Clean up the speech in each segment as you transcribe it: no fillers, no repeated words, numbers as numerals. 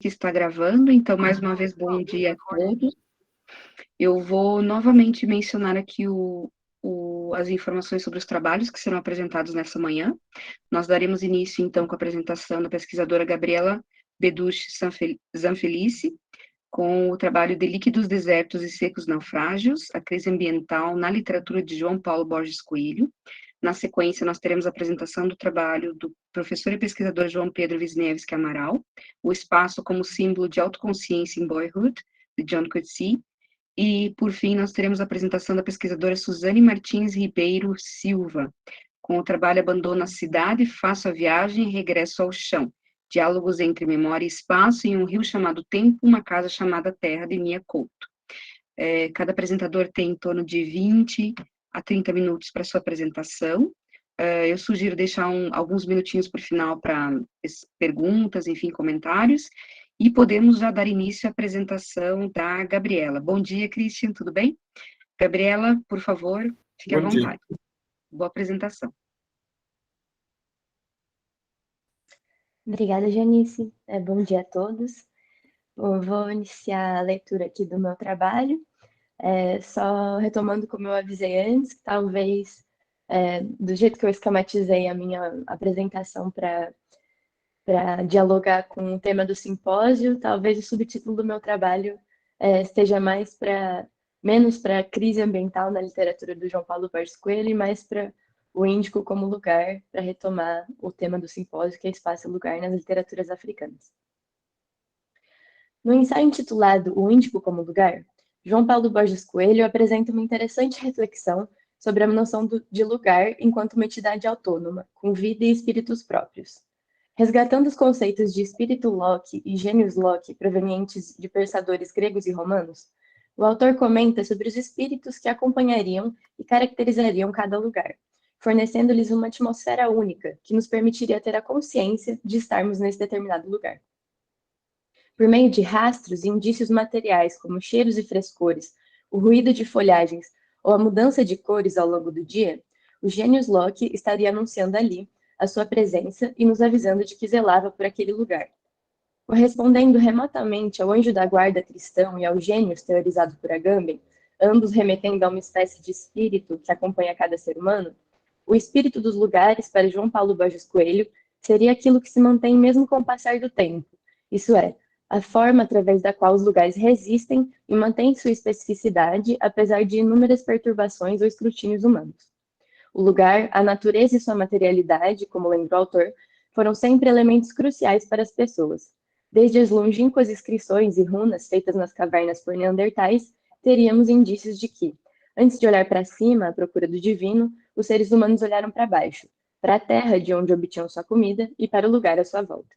que está gravando, então, mais uma vez, bom dia a todos. Eu vou novamente mencionar aqui as informações sobre os trabalhos que serão apresentados nessa manhã. Nós daremos início, então, com a apresentação da pesquisadora Gabriela Beduche Zanfelice, com o trabalho de Líquidos, Desertos e Secos Naufrágios, a crise ambiental na literatura de João Paulo Borges Coelho. Na sequência, nós teremos a apresentação do trabalho do professor e pesquisador João Pedro Wisniewski Amaral, O Espaço como Símbolo de Autoconsciência em Boyhood, de John Coetzee. E, por fim, nós teremos a apresentação da pesquisadora Suzane Martins Ribeiro Silva, com o trabalho Abandono a Cidade, Faço a Viagem e Regresso ao Chão, Diálogos entre Memória e Espaço em um Rio chamado Tempo, uma Casa chamada Terra, de Mia Couto. Cada apresentador tem em torno de 20 a 30 minutos para sua apresentação. Eu sugiro deixar alguns minutinhos para o final para perguntas, enfim, comentários, e podemos já dar início à apresentação da Gabriela. Bom dia, Christian, tudo bem? Gabriela, por favor, fique à vontade. Boa apresentação. Obrigada, Janice. Bom dia a todos. Eu vou iniciar a leitura aqui do meu trabalho, só retomando como eu avisei antes, que talvez, do jeito que eu esquematizei a minha apresentação para dialogar com o tema do simpósio, talvez o subtítulo do meu trabalho esteja menos para a crise ambiental na literatura do João Paulo Borges Coelho e mais para o Índico como lugar, para retomar o tema do simpósio, que é espaço e lugar nas literaturas africanas. No ensaio intitulado O Índico como Lugar, João Paulo Borges Coelho apresenta uma interessante reflexão sobre a noção de lugar enquanto uma entidade autônoma, com vida e espíritos próprios. Resgatando os conceitos de espírito Locke e gênios Locke provenientes de pensadores gregos e romanos, o autor comenta sobre os espíritos que acompanhariam e caracterizariam cada lugar, fornecendo-lhes uma atmosfera única que nos permitiria ter a consciência de estarmos nesse determinado lugar. Por meio de rastros e indícios materiais, como cheiros e frescores, o ruído de folhagens ou a mudança de cores ao longo do dia, o gênios Locke estaria anunciando ali a sua presença e nos avisando de que zelava por aquele lugar. Correspondendo remotamente ao anjo da guarda cristão e ao gênios teorizado por Agamben, ambos remetendo a uma espécie de espírito que acompanha cada ser humano, o espírito dos lugares, para João Paulo Borges Coelho, seria aquilo que se mantém mesmo com o passar do tempo, isso é, a forma através da qual os lugares resistem e mantêm sua especificidade, apesar de inúmeras perturbações ou escrutínios humanos. O lugar, a natureza e sua materialidade, como lembra o autor, foram sempre elementos cruciais para as pessoas. Desde as longínquas inscrições e runas feitas nas cavernas por neandertais, teríamos indícios de que, antes de olhar para cima à procura do divino, os seres humanos olharam para baixo, para a terra de onde obtinham sua comida e para o lugar à sua volta.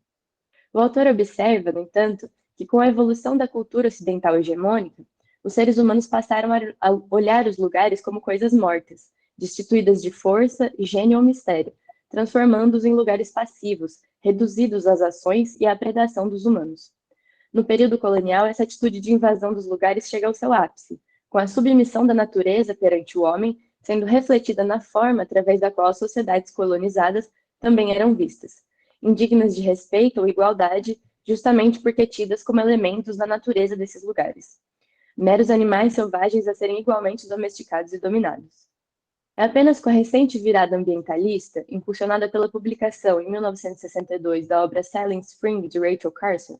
O autor observa, no entanto, que com a evolução da cultura ocidental hegemônica, os seres humanos passaram a olhar os lugares como coisas mortas, destituídas de força, gênio ou mistério, transformando-os em lugares passivos, reduzidos às ações e à predação dos humanos. No período colonial, essa atitude de invasão dos lugares chega ao seu ápice, com a submissão da natureza perante o homem sendo refletida na forma através da qual as sociedades colonizadas também eram vistas, indignas de respeito ou igualdade, justamente porque tidas como elementos da natureza desses lugares. Meros animais selvagens a serem igualmente domesticados e dominados. É apenas com a recente virada ambientalista, impulsionada pela publicação em 1962 da obra Silent Spring, de Rachel Carson,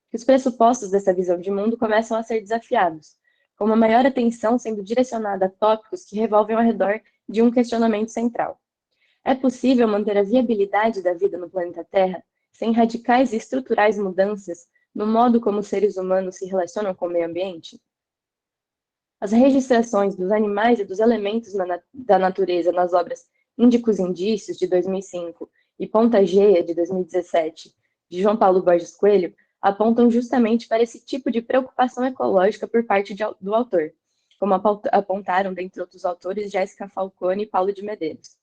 que os pressupostos dessa visão de mundo começam a ser desafiados, com uma maior atenção sendo direcionada a tópicos que revolvem ao redor de um questionamento central. É possível manter a viabilidade da vida no planeta Terra sem radicais e estruturais mudanças no modo como os seres humanos se relacionam com o meio ambiente? As registrações dos animais e dos elementos da natureza nas obras Índicos Indícios, de 2005, e Ponta Geia, de 2017, de João Paulo Borges Coelho, apontam justamente para esse tipo de preocupação ecológica por parte do autor, como apontaram, dentre outros autores, Jéssica Falcone e Paulo de Medeiros.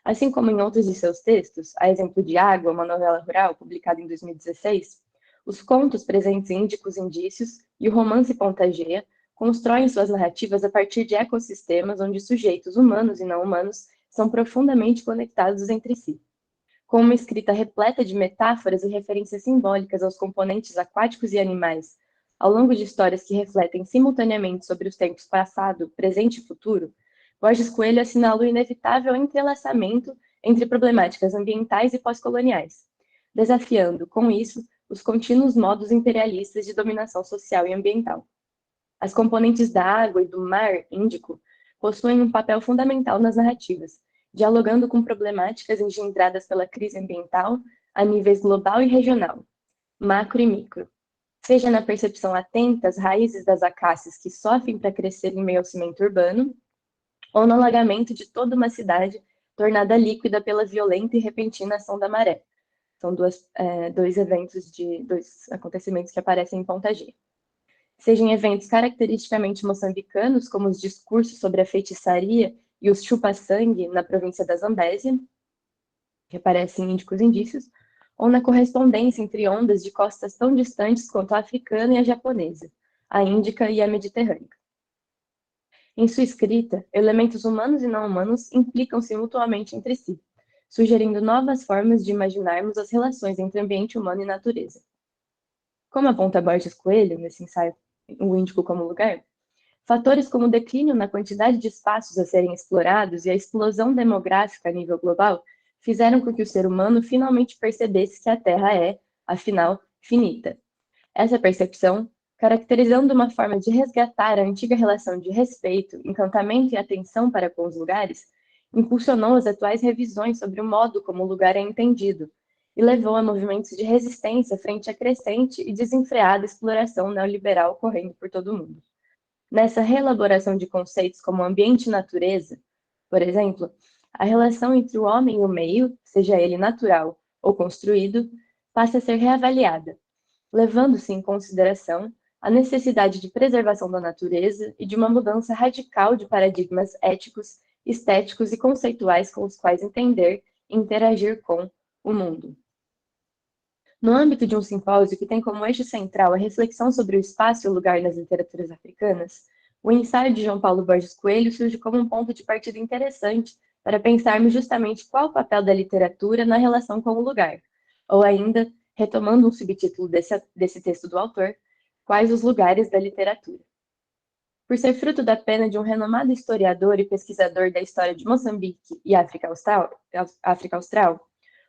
Assim como em outros de seus textos, a exemplo de Água, uma novela rural, publicada em 2016, os contos presentes em Índicos Indícios e o romance Ponta Geia constroem suas narrativas a partir de ecossistemas onde sujeitos humanos e não humanos são profundamente conectados entre si. Com uma escrita repleta de metáforas e referências simbólicas aos componentes aquáticos e animais, ao longo de histórias que refletem simultaneamente sobre os tempos passado, presente e futuro, Borges Coelho assinala o inevitável entrelaçamento entre problemáticas ambientais e pós-coloniais, desafiando, com isso, os contínuos modos imperialistas de dominação social e ambiental. As componentes da água e do mar Índico possuem um papel fundamental nas narrativas, dialogando com problemáticas engendradas pela crise ambiental a níveis global e regional, macro e micro, seja na percepção atenta às raízes das acácias que sofrem para crescer em meio ao cimento urbano, ou no alagamento de toda uma cidade tornada líquida pela violenta e repentina ação da maré. São dois acontecimentos que aparecem em Ponta G. Sejam eventos caracteristicamente moçambicanos, como os discursos sobre a feitiçaria e os chupa-sangue na província da Zambésia, que aparecem em Índicos Indícios, ou na correspondência entre ondas de costas tão distantes quanto a africana e a japonesa, a índica e a mediterrânea. Em sua escrita, elementos humanos e não humanos implicam-se mutuamente entre si, sugerindo novas formas de imaginarmos as relações entre ambiente humano e natureza. Como aponta Borges Coelho, nesse ensaio O Índico como Lugar, fatores como o declínio na quantidade de espaços a serem explorados e a explosão demográfica a nível global fizeram com que o ser humano finalmente percebesse que a Terra é, afinal, finita. Essa percepção, caracterizando uma forma de resgatar a antiga relação de respeito, encantamento e atenção para com os lugares, impulsionou as atuais revisões sobre o modo como o lugar é entendido e levou a movimentos de resistência frente à crescente e desenfreada exploração neoliberal ocorrendo por todo o mundo. Nessa reelaboração de conceitos como ambiente e natureza, por exemplo, a relação entre o homem e o meio, seja ele natural ou construído, passa a ser reavaliada, levando-se em consideração a necessidade de preservação da natureza e de uma mudança radical de paradigmas éticos, estéticos e conceituais com os quais entender e interagir com o mundo. No âmbito de um simpósio que tem como eixo central a reflexão sobre o espaço e o lugar nas literaturas africanas, o ensaio de João Paulo Borges Coelho surge como um ponto de partida interessante para pensarmos justamente qual o papel da literatura na relação com o lugar, ou ainda, retomando um subtítulo desse texto do autor, quais os lugares da literatura. Por ser fruto da pena de um renomado historiador e pesquisador da história de Moçambique e África Austral,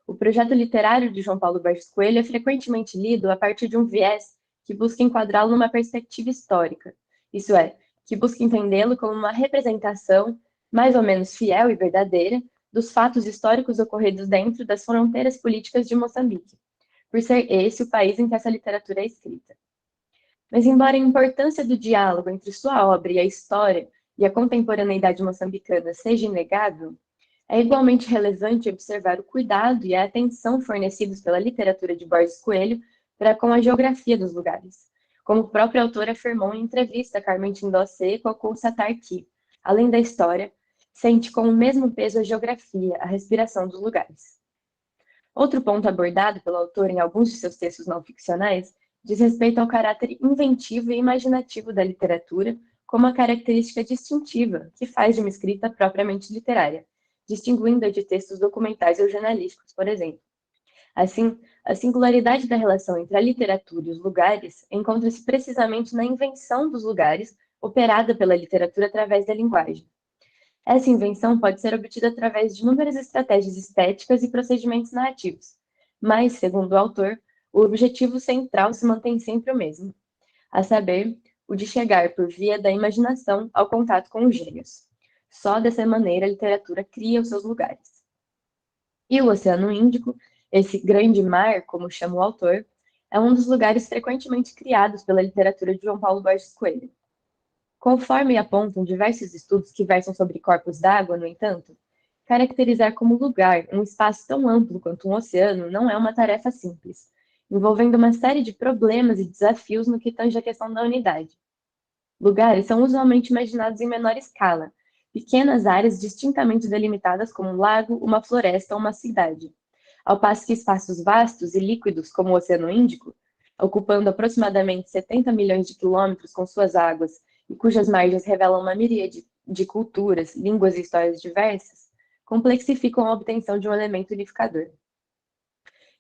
o projeto literário de João Paulo Borges Coelho é frequentemente lido a partir de um viés que busca enquadrá-lo numa perspectiva histórica, isso é, que busca entendê-lo como uma representação mais ou menos fiel e verdadeira dos fatos históricos ocorridos dentro das fronteiras políticas de Moçambique, por ser esse o país em que essa literatura é escrita. Mas, embora a importância do diálogo entre sua obra e a história e a contemporaneidade moçambicana seja inegável, é igualmente relevante observar o cuidado e a atenção fornecidos pela literatura de Borges Coelho para com a geografia dos lugares, como o próprio autor afirmou em entrevista a Carmen Tindó Seco ao constatar que, além da história, sente com o mesmo peso a geografia, a respiração dos lugares. Outro ponto abordado pelo autor em alguns de seus textos não ficcionais diz respeito ao caráter inventivo e imaginativo da literatura como uma característica distintiva que faz de uma escrita propriamente literária, distinguindo-a de textos documentais ou jornalísticos, por exemplo. Assim, a singularidade da relação entre a literatura e os lugares encontra-se precisamente na invenção dos lugares operada pela literatura através da linguagem. Essa invenção pode ser obtida através de inúmeras estratégias estéticas e procedimentos narrativos, mas, segundo o autor, o objetivo central se mantém sempre o mesmo, a saber, o de chegar por via da imaginação ao contato com os gênios. Só dessa maneira a literatura cria os seus lugares. E o Oceano Índico, esse grande mar, como chama o autor, é um dos lugares frequentemente criados pela literatura de João Paulo Borges Coelho. Conforme apontam diversos estudos que versam sobre corpos d'água, no entanto, caracterizar como lugar um espaço tão amplo quanto um oceano não é uma tarefa simples, envolvendo uma série de problemas e desafios no que tange a questão da unidade. Lugares são usualmente imaginados em menor escala, pequenas áreas distintamente delimitadas como um lago, uma floresta ou uma cidade, ao passo que espaços vastos e líquidos como o Oceano Índico, ocupando aproximadamente 70 milhões de quilômetros com suas águas e cujas margens revelam uma miríade de culturas, línguas e histórias diversas, complexificam a obtenção de um elemento unificador.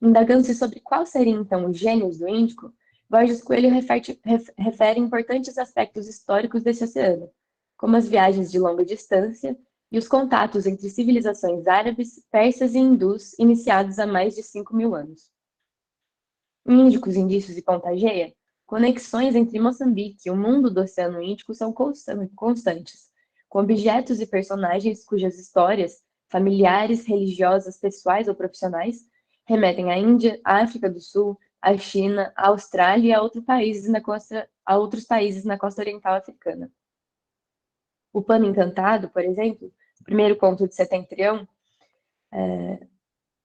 Indagando-se sobre qual seriam, então, os gênios do Índico, Borges Coelho refere importantes aspectos históricos desse oceano, como as viagens de longa distância e os contatos entre civilizações árabes, persas e hindus iniciados há mais de 5.000 anos. Em Índicos, Indícios e Ponta-Geia, conexões entre Moçambique e o mundo do Oceano Índico são constantes, com objetos e personagens cujas histórias, familiares, religiosas, pessoais ou profissionais, remetem à Índia, à África do Sul, à China, à Austrália e a outros países na costa oriental africana. O Pano Encantado, por exemplo, o primeiro conto de Setentrião,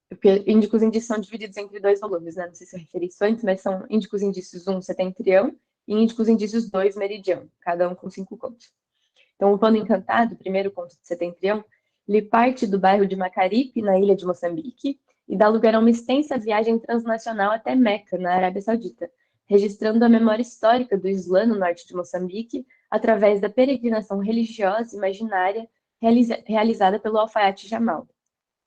porque Índicos Indícios são divididos entre 2 volumes, né? Não sei se eu referi isso antes, mas são Índicos Indícios 1, Setentrião, e Índicos Indícios 2, Meridião, cada um com 5 contos. Então, o Pano Encantado, o primeiro conto de Setentrião, ele parte do bairro de Macaripe, na ilha de Moçambique, e dá lugar a uma extensa viagem transnacional até Meca, na Arábia Saudita, registrando a memória histórica do Islã no norte de Moçambique, através da peregrinação religiosa imaginária realizada pelo alfaiate Jamal.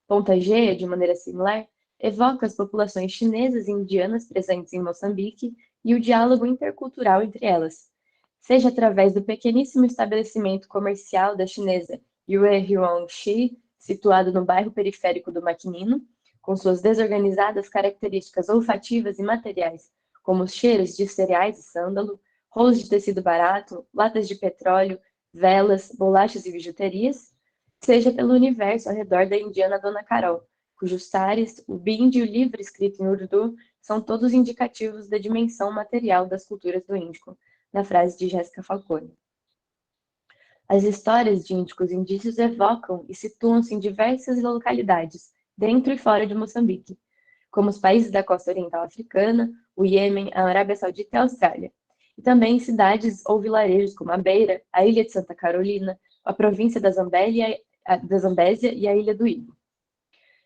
Ponta-Geia, de maneira similar, evoca as populações chinesas e indianas presentes em Moçambique e o diálogo intercultural entre elas, seja através do pequeníssimo estabelecimento comercial da chinesa Yue Huangxi, situado no bairro periférico do Maquinino, com suas desorganizadas características olfativas e materiais, como os cheiros de cereais e sândalo, rolos de tecido barato, latas de petróleo, velas, bolachas e bijuterias, seja pelo universo ao redor da indiana Dona Carol, cujos sares, o bindi e o livro escrito em Urdu são todos indicativos da dimensão material das culturas do Índico, na frase de Jéssica Falcone. As histórias de Índicos Indícios evocam e situam-se em diversas localidades, dentro e fora de Moçambique, como os países da costa oriental africana, o Iêmen, a Arábia Saudita e a Austrália, e também em cidades ou vilarejos como a Beira, a Ilha de Santa Carolina, a província da Zambésia e a Ilha do Ibo.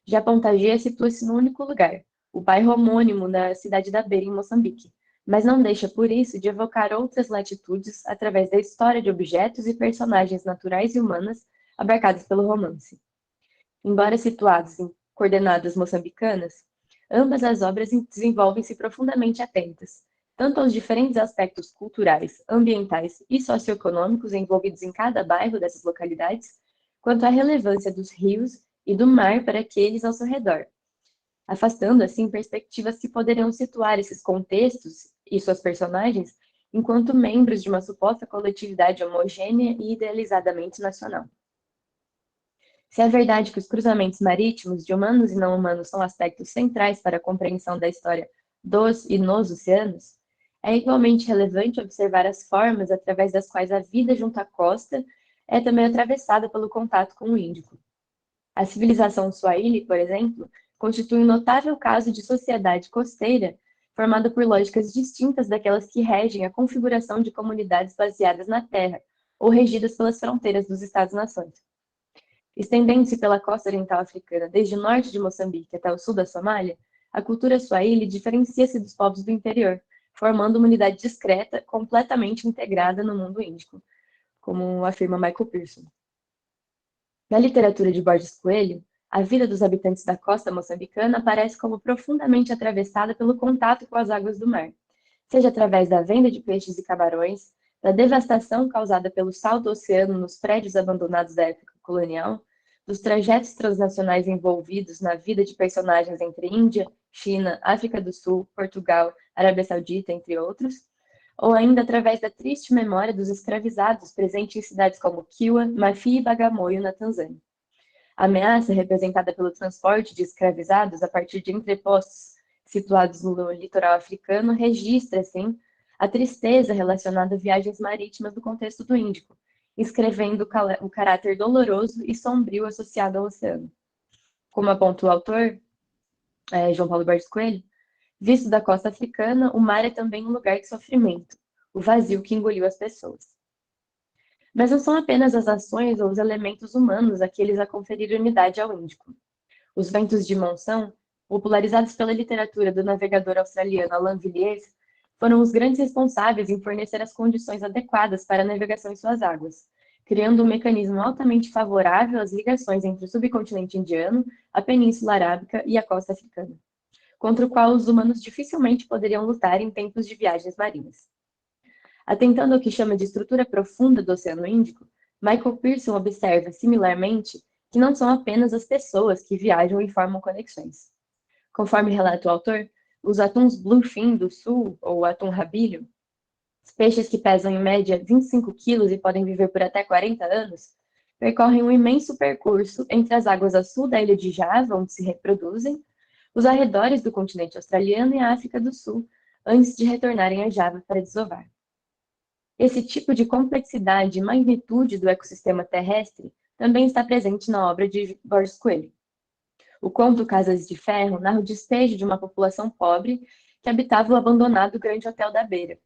Já Ponta-Geia situa-se no único lugar, o bairro homônimo da cidade da Beira, em Moçambique, mas não deixa por isso de evocar outras latitudes através da história de objetos e personagens naturais e humanas abarcadas pelo romance. Embora situados em coordenadas moçambicanas, ambas as obras desenvolvem-se profundamente atentas, tanto aos diferentes aspectos culturais, ambientais e socioeconômicos envolvidos em cada bairro dessas localidades, quanto à relevância dos rios e do mar para aqueles ao seu redor, afastando assim perspectivas que poderiam situar esses contextos e suas personagens enquanto membros de uma suposta coletividade homogênea e idealizadamente nacional. Se é verdade que os cruzamentos marítimos de humanos e não humanos são aspectos centrais para a compreensão da história dos e nos oceanos, é igualmente relevante observar as formas através das quais a vida junto à costa é também atravessada pelo contato com o Índico. A civilização Swahili, por exemplo, constitui um notável caso de sociedade costeira formada por lógicas distintas daquelas que regem a configuração de comunidades baseadas na terra ou regidas pelas fronteiras dos Estados-nações. Estendendo-se pela costa oriental africana, desde o norte de Moçambique até o sul da Somália, a cultura Swahili diferencia-se dos povos do interior, formando uma unidade discreta, completamente integrada no mundo índico, como afirma Michael Pearson. Na literatura de Borges Coelho, a vida dos habitantes da costa moçambicana aparece como profundamente atravessada pelo contato com as águas do mar, seja através da venda de peixes e camarões, da devastação causada pelo sal do oceano nos prédios abandonados da época colonial, dos trajetos transnacionais envolvidos na vida de personagens entre Índia, China, África do Sul, Portugal, Arábia Saudita, entre outros, ou ainda através da triste memória dos escravizados presentes em cidades como Kiwa, Mafi e Bagamoyo, na Tanzânia. A ameaça representada pelo transporte de escravizados a partir de entrepostos situados no litoral africano registra, assim, a tristeza relacionada a viagens marítimas do contexto do Índico, escrevendo o caráter doloroso e sombrio associado ao oceano. Como aponta o autor, João Paulo Borges Coelho, visto da costa africana, o mar é também um lugar de sofrimento, o vazio que engoliu as pessoas. Mas não são apenas as ações ou os elementos humanos aqueles a conferir unidade ao Índico. Os ventos de monção, popularizados pela literatura do navegador australiano Alain Villiers, foram os grandes responsáveis em fornecer as condições adequadas para a navegação em suas águas, criando um mecanismo altamente favorável às ligações entre o subcontinente indiano, a Península Arábica e a costa africana. contra o qual os humanos dificilmente poderiam lutar em tempos de viagens marinhas. Atentando ao que chama de estrutura profunda do Oceano Índico, Michael Pearson observa, similarmente, que não são apenas as pessoas que viajam e formam conexões. Conforme relata o autor, os atuns bluefin do sul, ou atum rabilho, os peixes que pesam em média 25 quilos e podem viver por até 40 anos, percorrem um imenso percurso entre as águas a sul da ilha de Java, onde se reproduzem, os arredores do continente australiano e a África do Sul, antes de retornarem a Java para desovar. Esse tipo de complexidade e magnitude do ecossistema terrestre também está presente na obra de Borges Coelho. O conto Casas de Ferro narra o despejo de uma população pobre que habitava o abandonado Grande Hotel da Beira,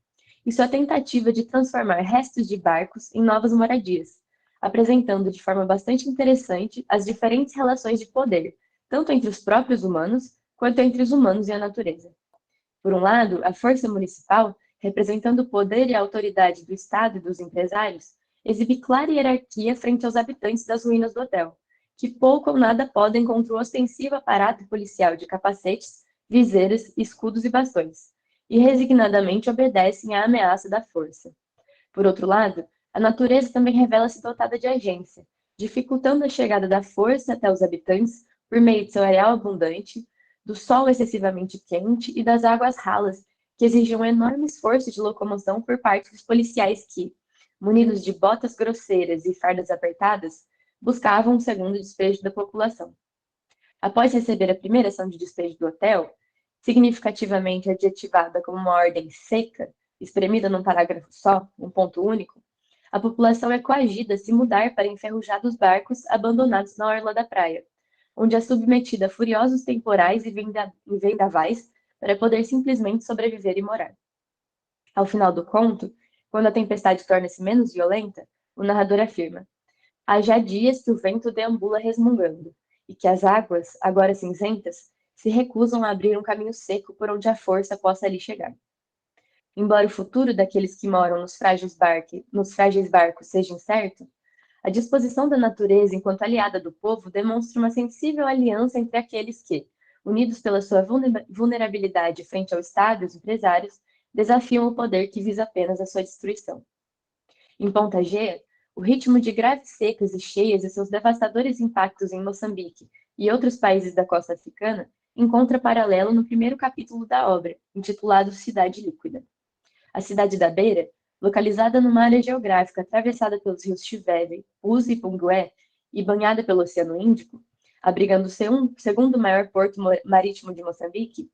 e sua tentativa de transformar restos de barcos em novas moradias, apresentando de forma bastante interessante as diferentes relações de poder, tanto entre os próprios humanos, quanto entre os humanos e a natureza. Por um lado, a força municipal, representando o poder e a autoridade do Estado e dos empresários, exibe clara hierarquia frente aos habitantes das ruínas do hotel, que pouco ou nada podem contra o ostensivo aparato policial de capacetes, viseiras, escudos e bastões, e resignadamente obedecem à ameaça da força. Por outro lado, a natureza também revela-se dotada de agência, dificultando a chegada da força até os habitantes por meio de seu areal abundante, do sol excessivamente quente e das águas ralas, que exigiam um enorme esforço de locomoção por parte dos policiais que, munidos de botas grosseiras e fardas apertadas, buscavam um segundo despejo da população. Após receber a primeira ação de despejo do hotel, significativamente adjetivada como uma ordem seca, espremida num parágrafo só, um ponto único, a população é coagida a se mudar para enferrujados barcos abandonados na orla da praia, onde é submetida a furiosos temporais e vendavais para poder simplesmente sobreviver e morar. Ao final do conto, quando a tempestade torna-se menos violenta, o narrador afirma: há já dias que o vento deambula resmungando, e que as águas, agora cinzentas, se recusam a abrir um caminho seco por onde a força possa ali chegar. Embora o futuro daqueles que moram nos frágeis barcos seja incerto, a disposição da natureza enquanto aliada do povo demonstra uma sensível aliança entre aqueles que, unidos pela sua vulnerabilidade frente ao Estado e os empresários, desafiam o poder que visa apenas a sua destruição. Em Ponta Gea, o ritmo de graves secas e cheias e seus devastadores impactos em Moçambique e outros países da costa africana encontra paralelo no primeiro capítulo da obra, intitulado Cidade Líquida. A cidade da Beira, localizada numa área geográfica atravessada pelos rios Chiveve, Uzi e Pungué e banhada pelo Oceano Índico, abrigando o segundo maior porto marítimo de Moçambique,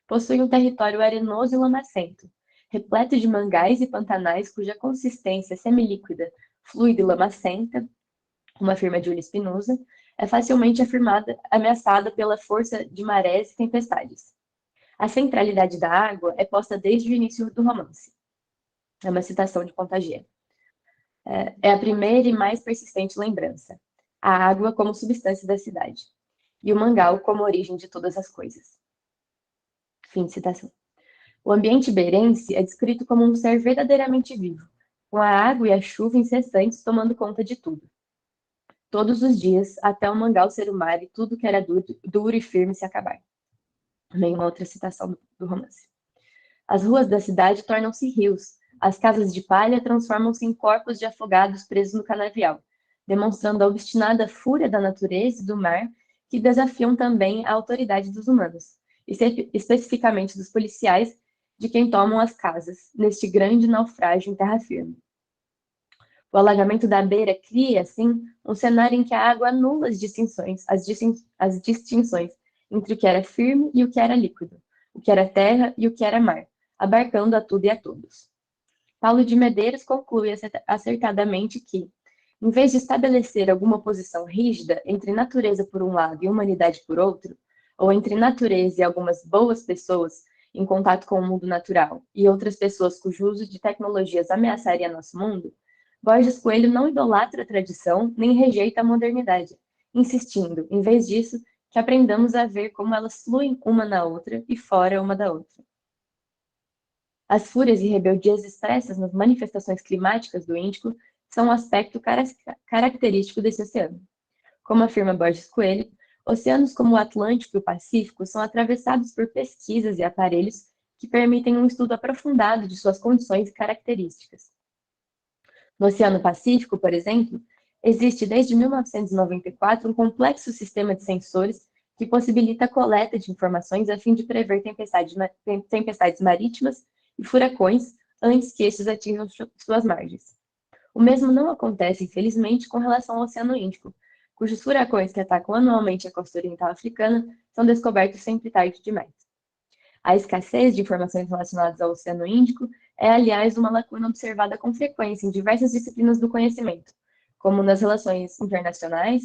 possui um território arenoso e lamacento, repleto de mangais e pantanais cuja consistência semilíquida, fluida e lamacenta, como afirma Júlia Spinoza, é facilmente ameaçada pela força de marés e tempestades. A centralidade da água é posta desde o início do romance. É uma citação de Ponta Gea. É a primeira e mais persistente lembrança. A água como substância da cidade. E o mangal como origem de todas as coisas. Fim de citação. O ambiente beirense é descrito como um ser verdadeiramente vivo, com a água e a chuva incessantes tomando conta de tudo. Todos os dias, até o mangal ser o mar e tudo que era duro e firme se acabar. Também uma outra citação do romance. As ruas da cidade tornam-se rios, as casas de palha transformam-se em corpos de afogados presos no canavial, demonstrando a obstinada fúria da natureza e do mar que desafiam também a autoridade dos humanos, e especificamente dos policiais de quem tomam as casas, neste grande naufrágio em terra firme. O alagamento da beira cria, assim, um cenário em que a água anula as distinções entre o que era firme e o que era líquido, o que era terra e o que era mar, abarcando a tudo e a todos. Paulo de Medeiros conclui acertadamente que, em vez de estabelecer alguma posição rígida entre natureza por um lado e humanidade por outro, ou entre natureza e algumas boas pessoas em contato com o mundo natural e outras pessoas cujo uso de tecnologias ameaçaria nosso mundo, Borges Coelho não idolatra a tradição nem rejeita a modernidade, insistindo, em vez disso, que aprendamos a ver como elas fluem uma na outra e fora uma da outra. As fúrias e rebeldias expressas nas manifestações climáticas do Índico são um aspecto característico desse oceano. Como afirma Borges Coelho, Oceanos como o Atlântico e o Pacífico são atravessados por pesquisas e aparelhos que permitem um estudo aprofundado de suas condições e características. No Oceano Pacífico, por exemplo, existe desde 1994 um complexo sistema de sensores que possibilita a coleta de informações a fim de prever tempestades marítimas e furacões antes que estes atinjam suas margens. O mesmo não acontece, infelizmente, com relação ao Oceano Índico, cujos furacões que atacam anualmente a costa oriental africana são descobertos sempre tarde demais. A escassez de informações relacionadas ao Oceano Índico é, aliás, uma lacuna observada com frequência em diversas disciplinas do conhecimento, como nas relações internacionais,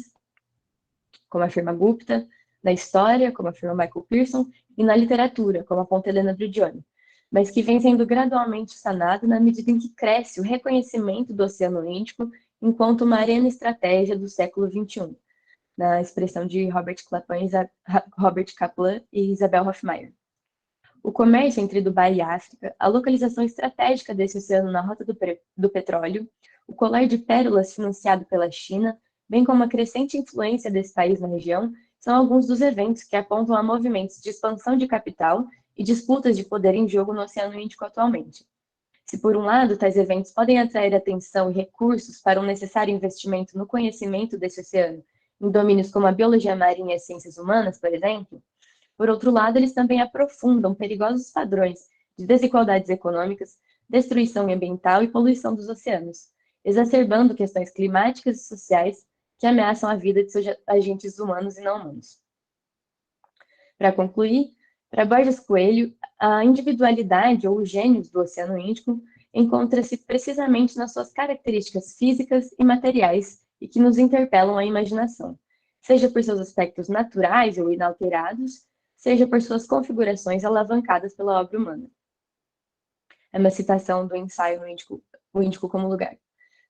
como afirma Gupta, na história, como afirma Michael Pearson, e na literatura, como aponta Helena Brigioni, mas que vem sendo gradualmente sanado na medida em que cresce o reconhecimento do Oceano Índico enquanto uma arena estratégia do século XXI, na expressão de Robert Kaplan e Isabel Hofmeyr. O comércio entre Dubai e África, a localização estratégica desse oceano na rota do petróleo, o colar de pérolas financiado pela China, bem como a crescente influência desse país na região, são alguns dos eventos que apontam a movimentos de expansão de capital e disputas de poder em jogo no Oceano Índico atualmente. Se, por um lado, tais eventos podem atrair atenção e recursos para um necessário investimento no conhecimento desse oceano, em domínios como a biologia marinha e as ciências humanas, por exemplo, por outro lado, eles também aprofundam perigosos padrões de desigualdades econômicas, destruição ambiental e poluição dos oceanos, exacerbando questões climáticas e sociais que ameaçam a vida de seus agentes humanos e não humanos. Para concluir, para Borges Coelho, a individualidade ou os gênios do Oceano Índico encontra-se precisamente nas suas características físicas e materiais e que nos interpelam a imaginação, seja por seus aspectos naturais ou inalterados, seja por suas configurações alavancadas pela obra humana. É uma citação do ensaio O Índico como Lugar.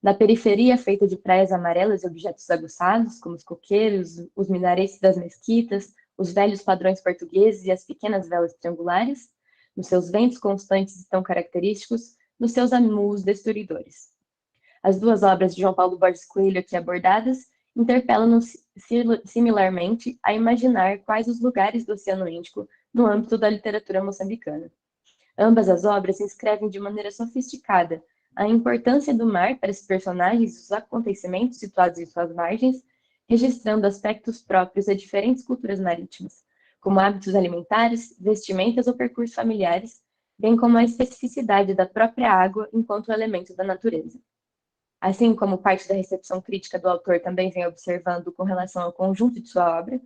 Na periferia feita de praias amarelas e objetos aguçados, como os coqueiros, os minaretes das mesquitas, os velhos padrões portugueses e as pequenas velas triangulares, nos seus ventos constantes e tão característicos, nos seus amuos destruidores. As duas obras de João Paulo Borges Coelho aqui abordadas interpelam-nos similarmente a imaginar quais os lugares do Oceano Índico no âmbito da literatura moçambicana. Ambas as obras inscrevem de maneira sofisticada a importância do mar para esses personagens e os acontecimentos situados em suas margens, registrando aspectos próprios a diferentes culturas marítimas, como hábitos alimentares, vestimentas ou percursos familiares, bem como a especificidade da própria água enquanto elemento da natureza. Assim como parte da recepção crítica do autor também vem observando com relação ao conjunto de sua obra,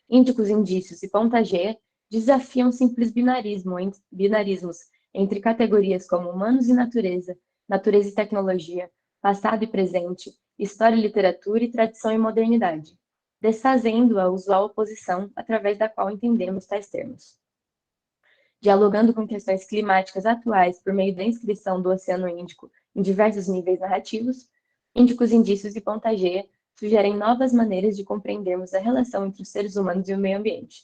Índicos, Indícios e Ponta-G desafiam simples binarismos entre categorias como humanos e natureza, natureza e tecnologia, passado e presente, história e literatura e tradição e modernidade, desfazendo a usual oposição através da qual entendemos tais termos. Dialogando com questões climáticas atuais por meio da inscrição do Oceano Índico em diversos níveis narrativos, Índicos, Indícios e Ponta-G sugerem novas maneiras de compreendermos a relação entre os seres humanos e o meio ambiente,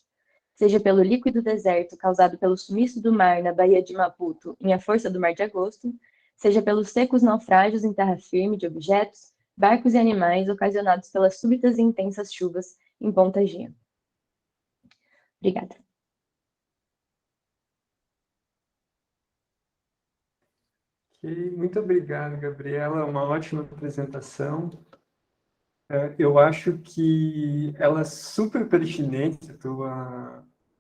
seja pelo líquido deserto causado pelo sumiço do mar na Baía de Maputo em A Força do Mar de Agosto, seja pelos secos naufrágios em terra firme de objetos, barcos e animais ocasionados pelas súbitas e intensas chuvas em Ponta-G. Obrigada. Ok, muito obrigado, Gabriela. Uma ótima apresentação. Eu acho que ela é super pertinente, a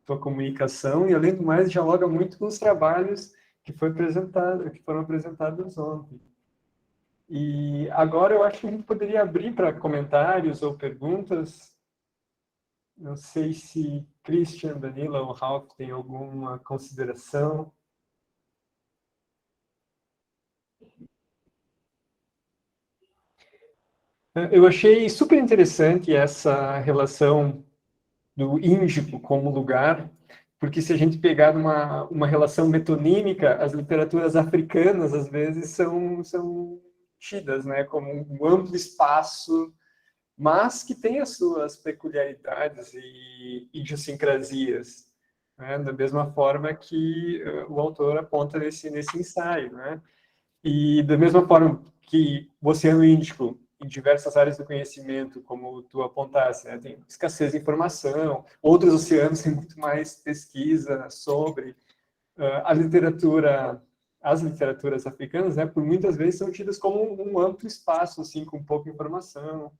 tua comunicação, e, além do mais, dialoga muito com os trabalhos que foram apresentados ontem. E agora eu acho que a gente poderia abrir para comentários ou perguntas. Não sei se Christian, Danila ou Ralph têm alguma consideração. Eu achei super interessante essa relação do Índico como lugar, porque se a gente pegar uma relação metonímica, as literaturas africanas, às vezes, são tidas, né, como um amplo espaço, mas que tem as suas peculiaridades e idiosincrasias, né, da mesma forma que o autor aponta nesse ensaio, né? E da mesma forma que o Oceano Índico em diversas áreas do conhecimento, como tu apontaste, né? Tem escassez de informação, outros oceanos têm muito mais pesquisa sobre a literatura, as literaturas africanas, né? Por muitas vezes são tidas como um amplo espaço, assim, com pouca informação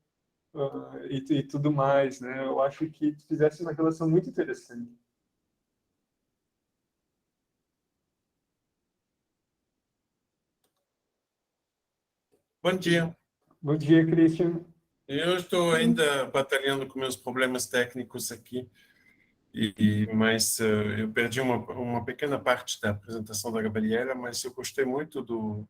e tudo mais, né? Eu acho que tu fizesse uma relação muito interessante. Bom dia. Bom dia, Christian. Eu estou ainda batalhando com meus problemas técnicos aqui, mas eu perdi uma pequena parte da apresentação da Gabriela, mas eu gostei muito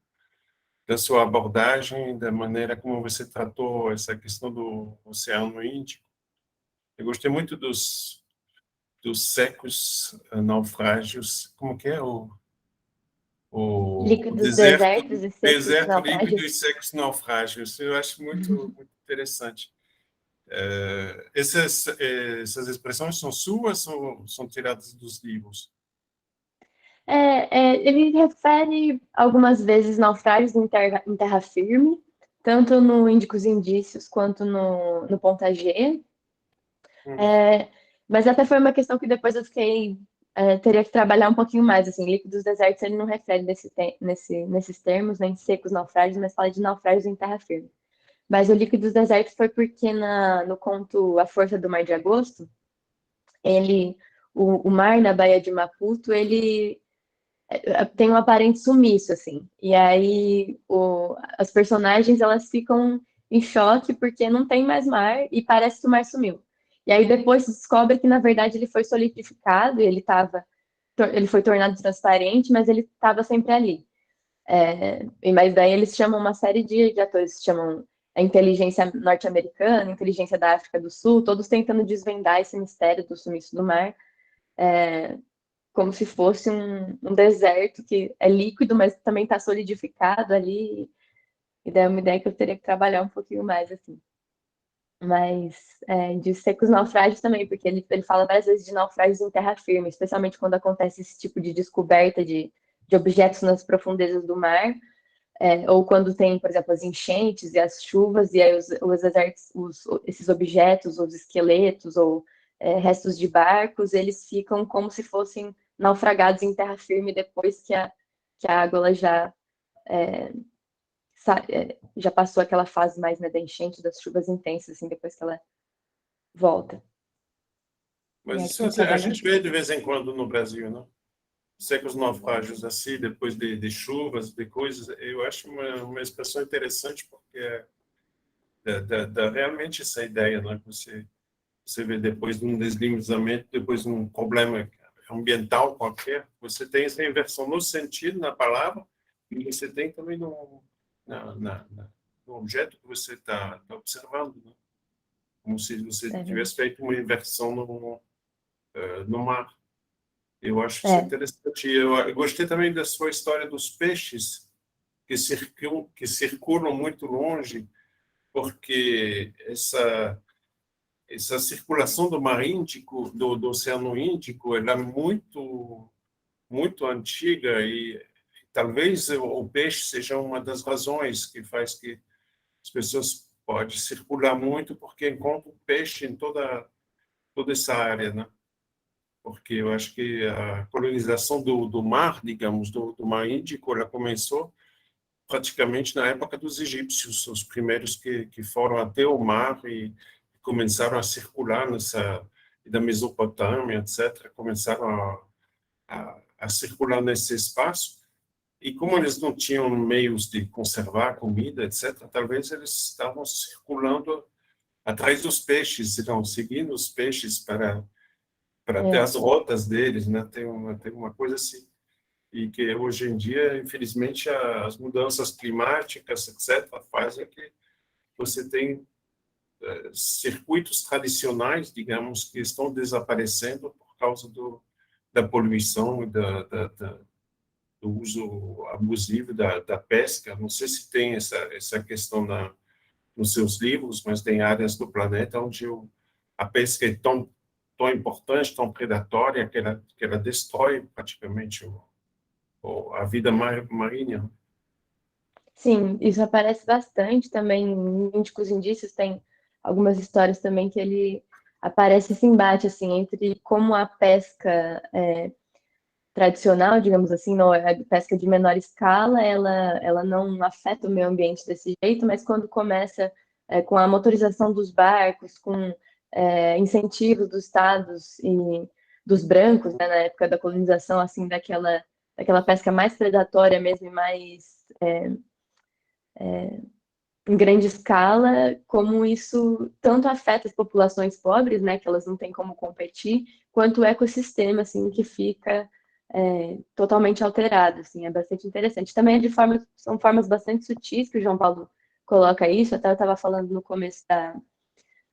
da sua abordagem, da maneira como você tratou essa questão do Oceano Índico. Eu gostei muito dos secos naufrágios, como que é o Líquidos desertos e secos deserto líquido e naufrágios. secos naufrágios. Eu acho muito interessante. Essas expressões são suas ou são tiradas dos livros? Ele refere algumas vezes naufrágios em terra firme, tanto no Índicos e Indícios quanto no Ponta G. Mas até foi uma questão que depois eu teria que trabalhar um pouquinho mais, assim, líquidos desertos ele não refere nesses termos, nem secos naufrágios, mas fala de naufrágios em terra firme. Mas o líquidos desertos foi porque no conto A Força do Mar de Agosto, o mar na Baía de Maputo, ele tem um aparente sumiço, assim. E aí as personagens, elas ficam em choque porque não tem mais mar e parece que o mar sumiu. E aí depois se descobre que, na verdade, ele foi solidificado, ele foi tornado transparente, mas ele estava sempre ali. Mas daí eles chamam uma série de atores, chamam a inteligência norte-americana, a inteligência da África do Sul, todos tentando desvendar esse mistério do sumiço do mar, como se fosse um deserto que é líquido, mas também está solidificado ali. E daí é uma ideia que eu teria que trabalhar um pouquinho mais, assim. Mas de secos naufrágios também, porque ele fala várias vezes de naufrágios em terra firme, especialmente quando acontece esse tipo de descoberta de objetos nas profundezas do mar, ou quando tem, por exemplo, as enchentes e as chuvas, e aí os desertos, esses objetos, os esqueletos ou restos de barcos, eles ficam como se fossem naufragados em terra firme depois que a água ela já passou aquela fase mais, né, da enchente, das chuvas intensas, assim, depois que ela volta. Mas isso a gente vê de vez em quando no Brasil, não? Secos naufrágios assim, depois de chuvas, de coisas. Eu acho uma expressão interessante, porque dá realmente essa ideia, não é? Você vê depois de um deslizamento, depois de um problema ambiental qualquer, você tem essa inversão no sentido, na palavra, e você tem também no objeto que você está observando, né? Como se você tivesse feito uma inversão no mar. Eu acho isso interessante. Eu gostei também da sua história dos peixes que circulam muito longe, porque essa circulação do mar Índico, do Oceano Índico, ela é muito, muito antiga e talvez o peixe seja uma das razões que faz que as pessoas podem circular muito, porque encontram peixe em toda essa área, né? Porque eu acho que a colonização do mar, digamos, do mar Índico, ela começou praticamente na época dos egípcios, os primeiros que foram até o mar e começaram a circular da Mesopotâmia, etc., começaram a circular nesse espaço. E como eles não tinham meios de conservar comida, etc., talvez eles estavam circulando atrás dos peixes, não, seguindo os peixes para ter as rotas deles, né? Tem uma coisa assim. E que hoje em dia, infelizmente, as mudanças climáticas, etc., fazem que você tem circuitos tradicionais, digamos, que estão desaparecendo por causa da poluição e do uso abusivo da pesca. Não sei se tem essa questão nos seus livros, mas tem áreas do planeta onde a pesca é tão importante, tão predatória, que ela destrói praticamente a vida marinha. Sim, isso aparece bastante também em Ínticos Indícios, tem algumas histórias também que ele aparece esse embate assim entre como a pesca tradicional, digamos assim, não, a pesca de menor escala, ela não afeta o meio ambiente desse jeito, mas quando começa com a motorização dos barcos, com incentivos dos estados e dos brancos, né, na época da colonização, assim, daquela pesca mais predatória mesmo e mais em grande escala, como isso tanto afeta as populações pobres, né, que elas não têm como competir, quanto o ecossistema, assim, que fica totalmente alterado, assim, é bastante interessante. Também são formas bastante sutis que o João Paulo coloca isso, até eu estava falando no começo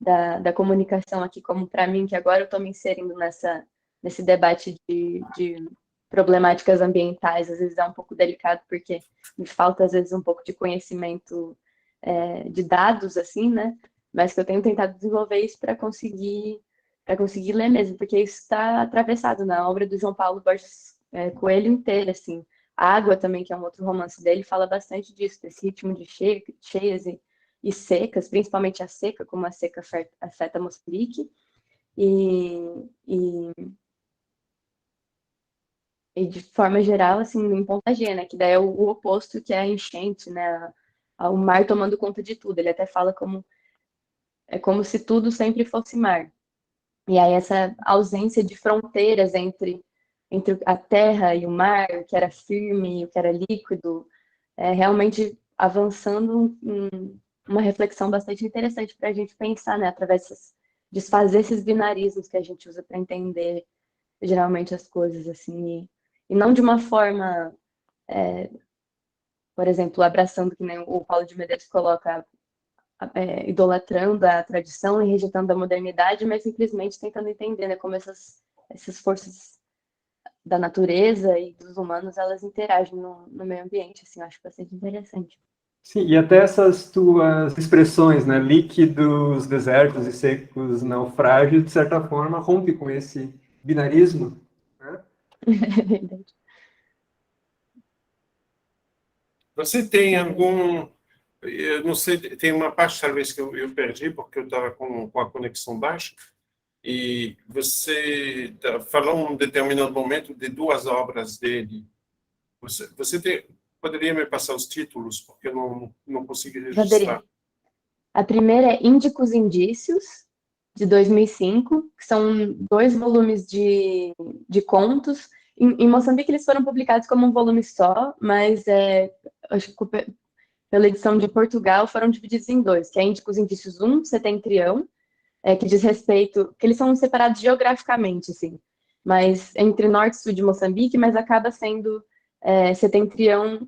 da comunicação aqui, como para mim, que agora eu estou me inserindo nesse debate de problemáticas ambientais, às vezes é um pouco delicado, porque me falta, às vezes, um pouco de conhecimento de dados, assim, né? Mas que eu tenho tentado desenvolver isso para conseguir ler mesmo, porque isso está atravessado na obra do João Paulo Borges Coelho inteira, assim. A Água também, que é um outro romance dele, fala bastante disso, desse ritmo de cheias e secas, principalmente a seca, como a seca afeta Moçambique, e, e, e de forma geral, assim, em Ponta G, né, que daí é o oposto, que é a enchente, né, o mar tomando conta de tudo. Ele até fala como é como se tudo sempre fosse mar. E aí essa ausência de fronteiras entre a terra e o mar, o que era firme, o que era líquido, realmente avançando uma reflexão bastante interessante para a gente pensar, né, através desfazer esses binarismos que a gente usa para entender geralmente as coisas assim, e não de uma forma, por exemplo, abraçando que nem o Paulo de Medeiros coloca, idolatrando a tradição e rejeitando a modernidade, mas simplesmente tentando entender, né, como essas forças da natureza e dos humanos elas interagem no meio ambiente, assim, eu acho bastante interessante. Sim, e até essas tuas expressões, né, líquidos, desertos e secos, naufrágio, de certa forma, rompe com esse binarismo, né? É verdade. Você tem algum... Eu não sei, tem uma parte talvez que eu perdi, porque eu estava com a conexão baixa, e você falou em um determinado momento de duas obras dele. Poderia me passar os títulos, porque eu não consegui registrar. Poderia. A primeira é Índicos Indícios, de 2005, que são 2 volumes de contos. Em Moçambique eles foram publicados como um volume só, mas acho que pela edição de Portugal foram divididos em dois, que é Índicos Indícios 1, Setentrião, que diz respeito, que eles são separados geograficamente, assim, mas entre norte e sul de Moçambique, mas acaba sendo setentrião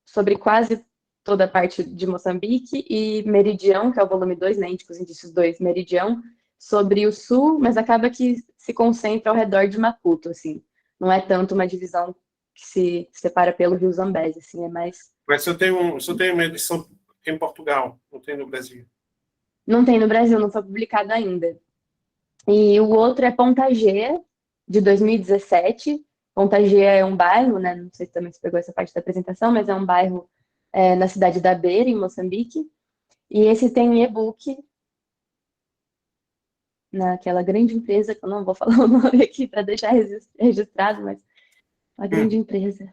sobre quase toda a parte de Moçambique, e Meridião, que é o volume 2, né, Ínticos Indícios 2, Meridião, sobre o sul, mas acaba que se concentra ao redor de Maputo, assim. Não é tanto uma divisão que se separa pelo Rio Zambeze, assim, é mais... Mas eu tenho uma edição em Portugal, não tem no Brasil. Não tem no Brasil, não foi publicado ainda. E o outro é Ponta G, de 2017. Ponta G é um bairro, né? Não sei se também você pegou essa parte da apresentação, mas é um bairro na cidade da Beira, em Moçambique. E esse tem e-book naquela grande empresa, que eu não vou falar o nome aqui para deixar registrado, mas uma grande empresa.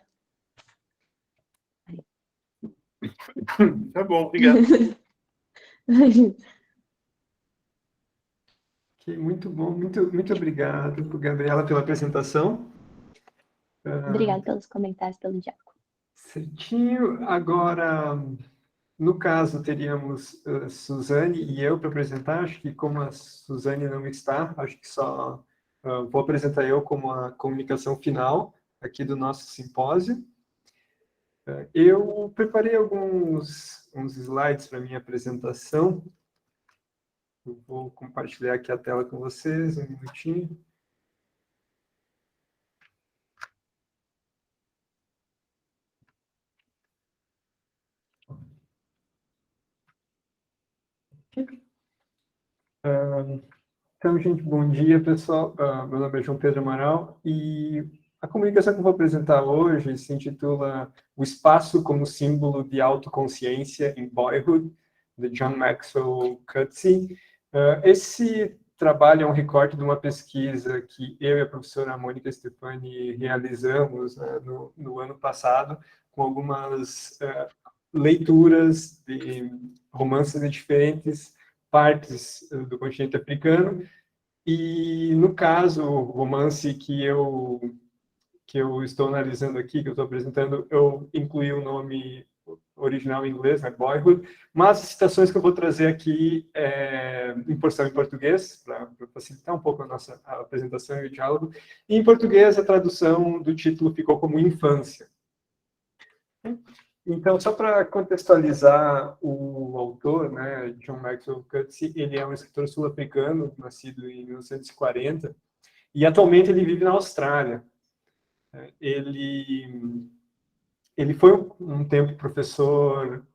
Tá bom, obrigado. Que muito bom, muito obrigado, Gabriela, pela apresentação. Obrigada pelos comentários, pelo diálogo. Certinho. Agora, no caso, teríamos Suzane e eu para apresentar. Acho que como a Suzane não está, acho que só vou apresentar eu como a comunicação final aqui do nosso simpósio. Eu preparei uns slides para minha apresentação. Eu vou compartilhar aqui a tela com vocês, um minutinho. Então, gente, bom dia, pessoal. Meu nome é João Pedro Amaral e A comunicação que eu vou apresentar hoje se intitula O Espaço como Símbolo de Autoconsciência em Boyhood, de John Maxwell Coetzee. Esse trabalho é um recorte de uma pesquisa que eu e a professora Mônica Stefani realizamos, né, no ano passado, com algumas leituras de romances de diferentes partes do continente africano. E, no caso, o romance que eu estou analisando aqui, que eu estou apresentando, eu incluí o nome original em inglês, né, Boyhood, mas as citações que eu vou trazer aqui em porção em português, para facilitar um pouco a apresentação e o diálogo. E em português, a tradução do título ficou como Infância. Então, só para contextualizar o autor, né, John Maxwell Coetzee, ele é um escritor sul-africano, nascido em 1940, e atualmente ele vive na Austrália. Ele foi um tempo professor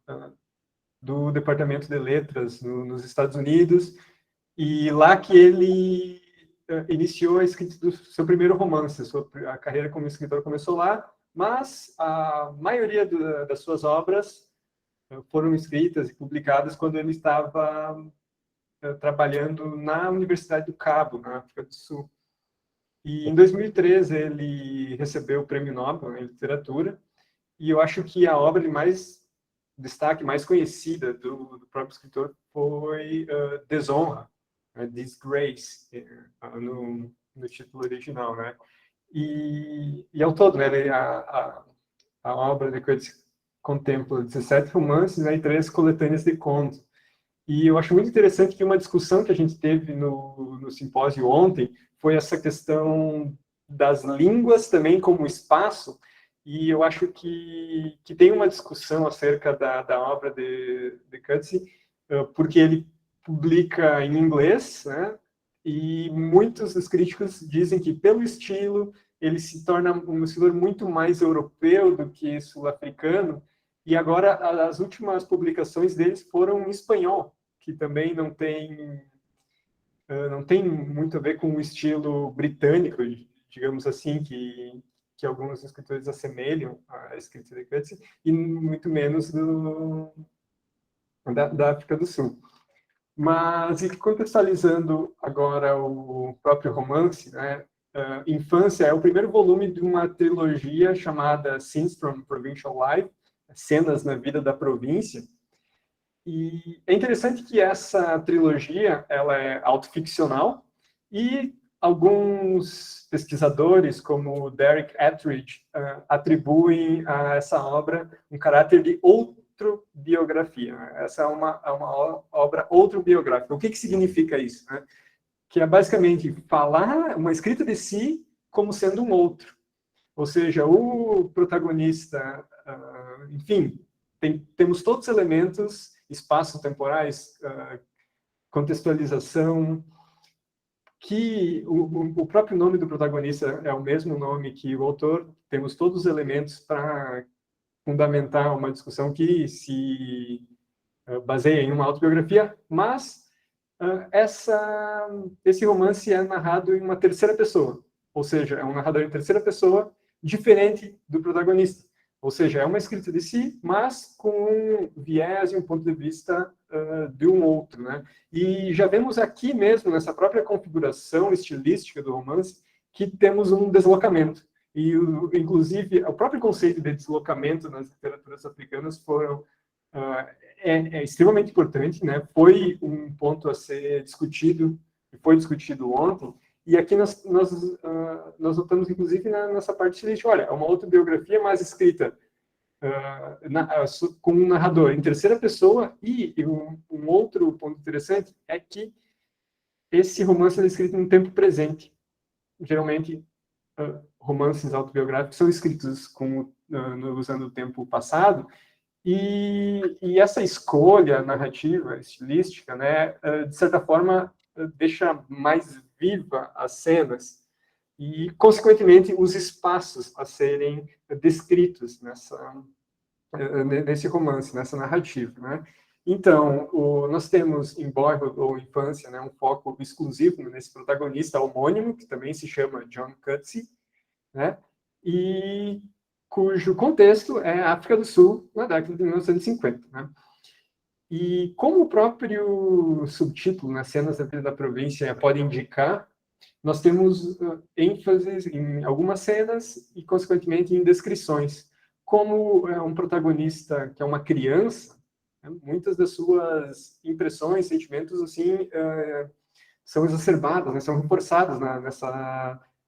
do Departamento de Letras nos Estados Unidos, e lá que ele iniciou a escrita do seu primeiro romance. A carreira como escritor começou lá, mas a maioria das suas obras foram escritas e publicadas quando ele estava trabalhando na Universidade do Cabo, na África do Sul. E em 2013 ele recebeu o Prêmio Nobel em Literatura, e eu acho que a obra de mais destaque, mais conhecida do próprio escritor foi Desonra, Disgrace, no título original, né? E ao todo, né, a obra de Coetzee contempla 17 romances, né, e 3 coletâneas de contos. E eu acho muito interessante que uma discussão que a gente teve no simpósio ontem foi essa questão das línguas também como espaço, e eu acho que tem uma discussão acerca da obra de Coetzee, porque ele publica em inglês, né? E muitos dos críticos dizem que, pelo estilo, ele se torna um escritor muito mais europeu do que sul-africano, e agora as últimas publicações deles foram em espanhol, que também não tem muito a ver com o estilo britânico, digamos assim, que alguns escritores assemelham à escrita de Coetzee, e muito menos da África do Sul. Mas, e contextualizando agora o próprio romance, né, Infância é o primeiro volume de uma trilogia chamada Scenes from Provincial Life, Cenas na Vida da Província. E é interessante que essa trilogia ela é autoficcional, e alguns pesquisadores, como Derek Ettridge, atribuem a essa obra um caráter de outrobiografia. Essa é uma obra outrobiográfica. O que significa isso? Né? Que é basicamente falar uma escrita de si como sendo um outro. Ou seja, o protagonista, enfim, temos todos os elementos espaço-temporais, contextualização, que o próprio nome do protagonista é o mesmo nome que o autor, temos todos os elementos para fundamentar uma discussão que se baseia em uma autobiografia, mas esse romance é narrado em uma terceira pessoa, ou seja, é um narrador em terceira pessoa diferente do protagonista. Ou seja, é uma escrita de si, mas com um viés e um ponto de vista de um outro, né? E já vemos aqui mesmo, nessa própria configuração estilística do romance, que temos um deslocamento. E, inclusive, o próprio conceito de deslocamento nas literaturas africanas é extremamente importante, né? Foi um ponto a ser discutido, e foi discutido ontem. E aqui nós notamos, inclusive, nessa parte estilística, olha, é uma autobiografia, mas escrita com um narrador em terceira pessoa, e um outro ponto interessante é que esse romance é escrito no tempo presente. Geralmente, romances autobiográficos são escritos usando o tempo passado, e essa escolha narrativa, estilística, né, de certa forma, deixa mais viva as cenas e, consequentemente, os espaços a serem descritos nesse romance, nessa narrativa, né? Então, nós temos em Boyhood, ou Infância, né, um foco exclusivo nesse protagonista homônimo, que também se chama John Coetzee, né? e cujo contexto é a África do Sul, na década de 1950. Né? E como o próprio subtítulo, nas cenas da vida da província, pode indicar, nós temos ênfases em algumas cenas e, consequentemente, em descrições. Como um protagonista que é uma criança, né, muitas das suas impressões, sentimentos, assim, são exacerbadas, né, são reforçadas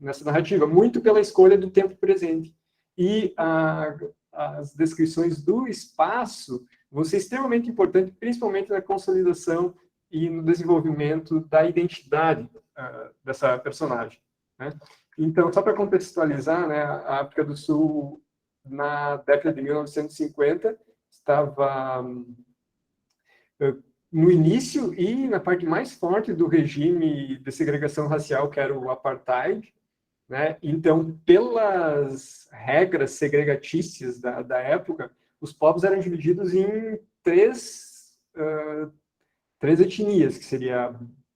nessa narrativa, muito pela escolha do tempo presente. E as descrições do espaço vão ser extremamente importantes, principalmente na consolidação e no desenvolvimento da identidade dessa personagem. Né? Então, só para contextualizar, né, a África do Sul, na década de 1950, estava no início e na parte mais forte do regime de segregação racial, que era o apartheid. Né? Então, pelas regras segregatícias da época, os povos eram divididos em três etnias, que seria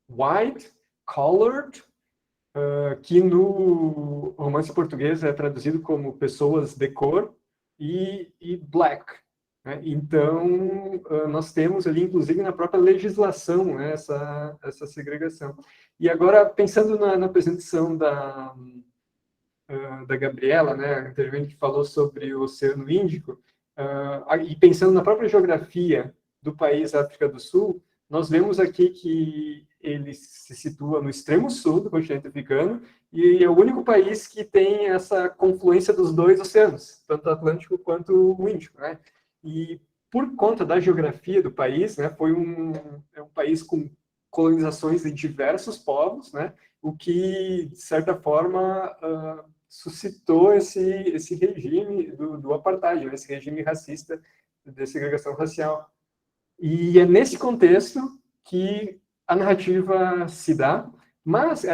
white, colored, que no romance português é traduzido como pessoas de cor, e black. Né? Então, nós temos ali, inclusive na própria legislação, né, essa segregação. E agora, pensando na apresentação da Gabriela, né, anteriormente, que falou sobre o Oceano Índico, e pensando na própria geografia do país África do Sul, nós vemos aqui que ele se situa no extremo sul do continente africano e é o único país que tem essa confluência dos dois oceanos, tanto o Atlântico quanto o Índico. Né? E por conta da geografia do país, né, foi um país com colonizações de diversos povos, né, o que, de certa forma, suscitou esse regime do apartheid, esse regime racista de segregação racial. E é nesse contexto que a narrativa se dá, mas,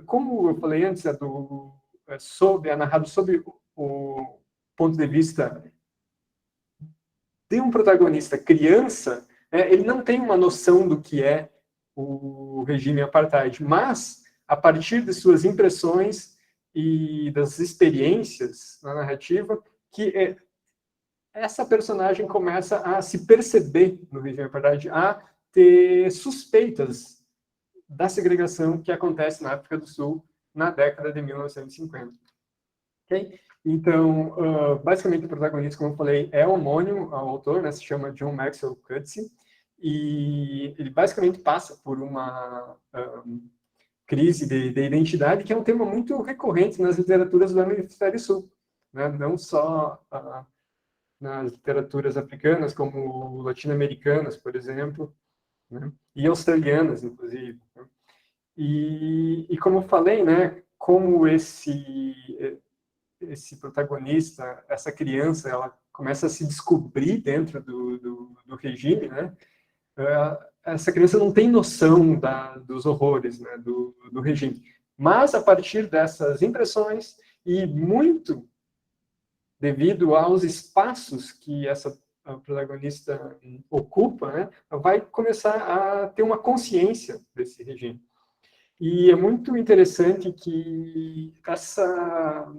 como eu falei antes, é narrado sob o ponto de vista de um protagonista criança, ele não tem uma noção do que é o regime apartheid, mas, a partir de suas impressões e das experiências na narrativa, que essa personagem começa a se perceber no regime apartheid, a ter suspeitas da segregação que acontece na África do Sul na década de 1950. Okay? Então, basicamente, o protagonista, como eu falei, é homônimo ao autor, né, se chama John Maxwell Coetzee, e ele basicamente passa por uma crise de identidade, que é um tema muito recorrente nas literaturas do Hemisfério Sul, né? Não só nas literaturas africanas, como latino-americanas, por exemplo, né? E australianas, inclusive. Né? E como eu falei, né, como esse protagonista, essa criança, ela começa a se descobrir dentro do regime, né? Essa criança não tem noção dos horrores, né, do regime. Mas, a partir dessas impressões, e muito devido aos espaços que essa protagonista ocupa, né, vai começar a ter uma consciência desse regime. E é muito interessante que essa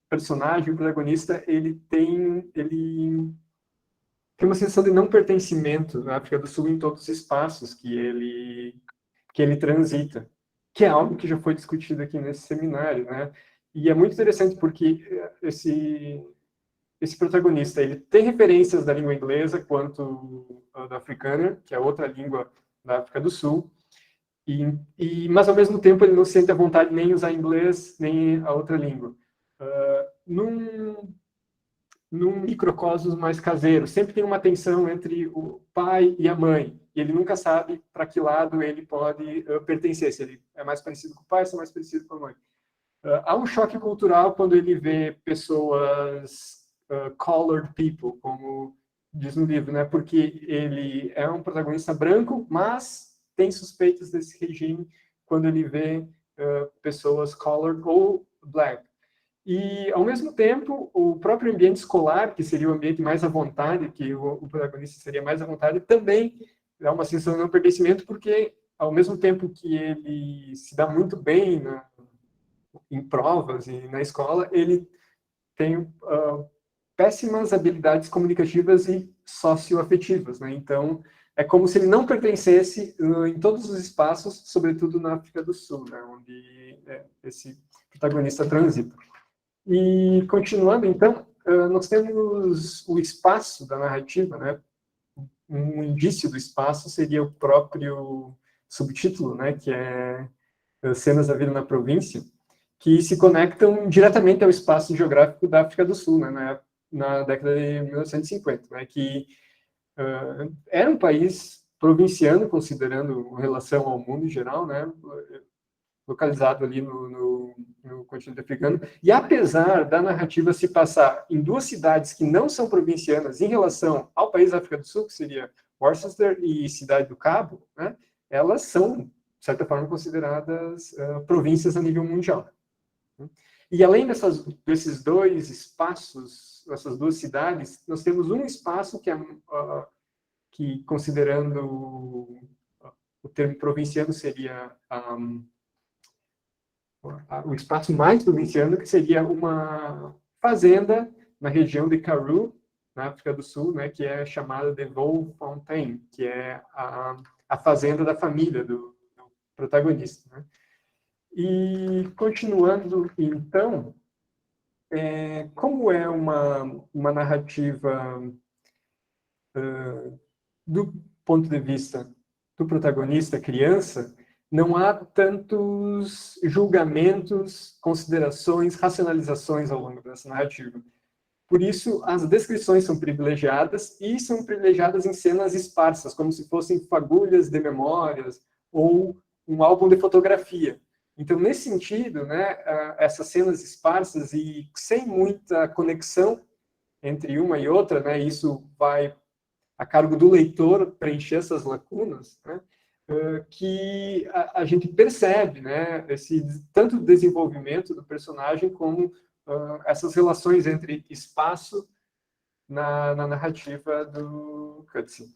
personagem, o protagonista, ele tem uma sensação de não pertencimento na África do Sul em todos os espaços que ele transita, que é algo que já foi discutido aqui nesse seminário, né? E é muito interessante porque esse protagonista, ele tem referências da língua inglesa quanto da africana, que é outra língua da África do Sul, mas ao mesmo tempo ele não sente a vontade nem usar inglês nem a outra língua. Num microcosmos mais caseiro, sempre tem uma tensão entre o pai e a mãe, e ele nunca sabe para que lado ele pode pertencer, se ele é mais parecido com o pai, se é mais parecido com a mãe. Há um choque cultural quando ele vê pessoas colored people, como diz no livro, né? Porque ele é um protagonista branco, mas tem suspeitas desse regime quando ele vê pessoas colored ou black. E, ao mesmo tempo, o próprio ambiente escolar, que seria o ambiente mais à vontade, que o protagonista seria mais à vontade, também dá uma sensação de não pertencimento, porque, ao mesmo tempo que ele se dá muito bem em provas e na escola, ele tem péssimas habilidades comunicativas e socioafetivas, né? Então, é como se ele não pertencesse em todos os espaços, sobretudo na África do Sul, né? Onde esse protagonista transita. E, continuando, então, nós temos o espaço da narrativa, né? Um indício do espaço seria o próprio subtítulo, né? Que é Cenas da Vida na Província, que se conectam diretamente ao espaço geográfico da África do Sul, né? Na década de 1950, né? Que era um país provinciano, considerando relação ao mundo em geral, né? Localizado ali no continente africano, e apesar da narrativa se passar em duas cidades que não são provincianas em relação ao país da África do Sul, que seria Worcester e Cidade do Cabo, né? Elas são, de certa forma, consideradas províncias a nível mundial. E além desses dois espaços, essas duas cidades, nós temos um espaço que considerando o termo provinciano, seria o espaço mais provinciano, que seria uma fazenda na região de Karoo, na África do Sul, né, que é chamada de Volfontein, que é a fazenda da família do protagonista, né? E, continuando, então, como é uma narrativa do ponto de vista do protagonista, criança, não há tantos julgamentos, considerações, racionalizações ao longo dessa narrativa. Por isso, as descrições são privilegiadas, e são privilegiadas em cenas esparsas, como se fossem fagulhas de memórias ou um álbum de fotografia. Então, nesse sentido, né, essas cenas esparsas e sem muita conexão entre uma e outra, né, isso vai a cargo do leitor preencher essas lacunas, né, que a gente percebe, né, esse tanto desenvolvimento do personagem como essas relações entre espaço na narrativa do Coetzee.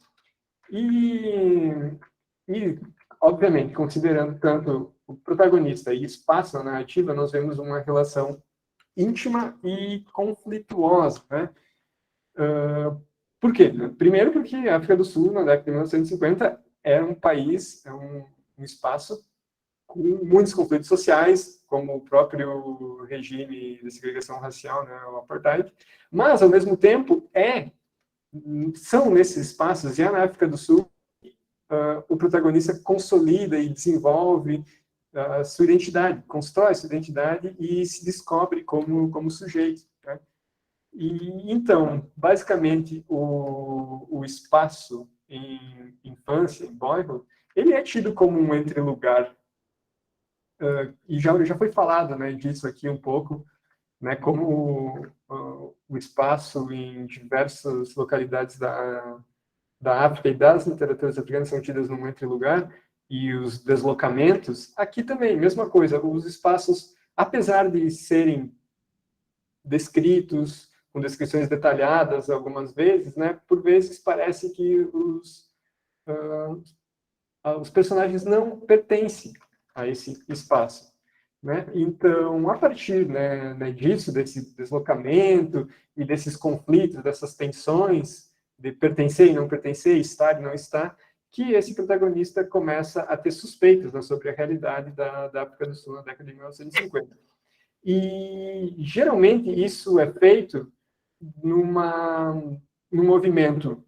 E, obviamente, considerando tanto o protagonista e espaço na narrativa, nós vemos uma relação íntima e conflituosa, né? Por quê? Primeiro porque a África do Sul, na década de 1950, era um país, um espaço com muitos conflitos sociais, como o próprio regime de segregação racial, né, o apartheid, mas, ao mesmo tempo, são nesses espaços, e na África do Sul, o protagonista consolida e desenvolve a sua identidade, constrói sua identidade e se descobre como sujeito, né? E, então, basicamente, o espaço em infância, em boyhood, ele é tido como um entrelugar. E já foi falado, né, disso aqui um pouco, né, como o espaço em diversas localidades da África e das literaturas africanas são tidas num entrelugar, e os deslocamentos, aqui também, mesma coisa, os espaços, apesar de serem descritos, com descrições detalhadas algumas vezes, né, por vezes parece que os personagens não pertencem a esse espaço, né? Então, a partir, né, disso, desse deslocamento e desses conflitos, dessas tensões de pertencer e não pertencer, estar e não estar, que esse protagonista começa a ter suspeitas, né, sobre a realidade da África do Sul na década de 1950. E, geralmente, isso é feito num movimento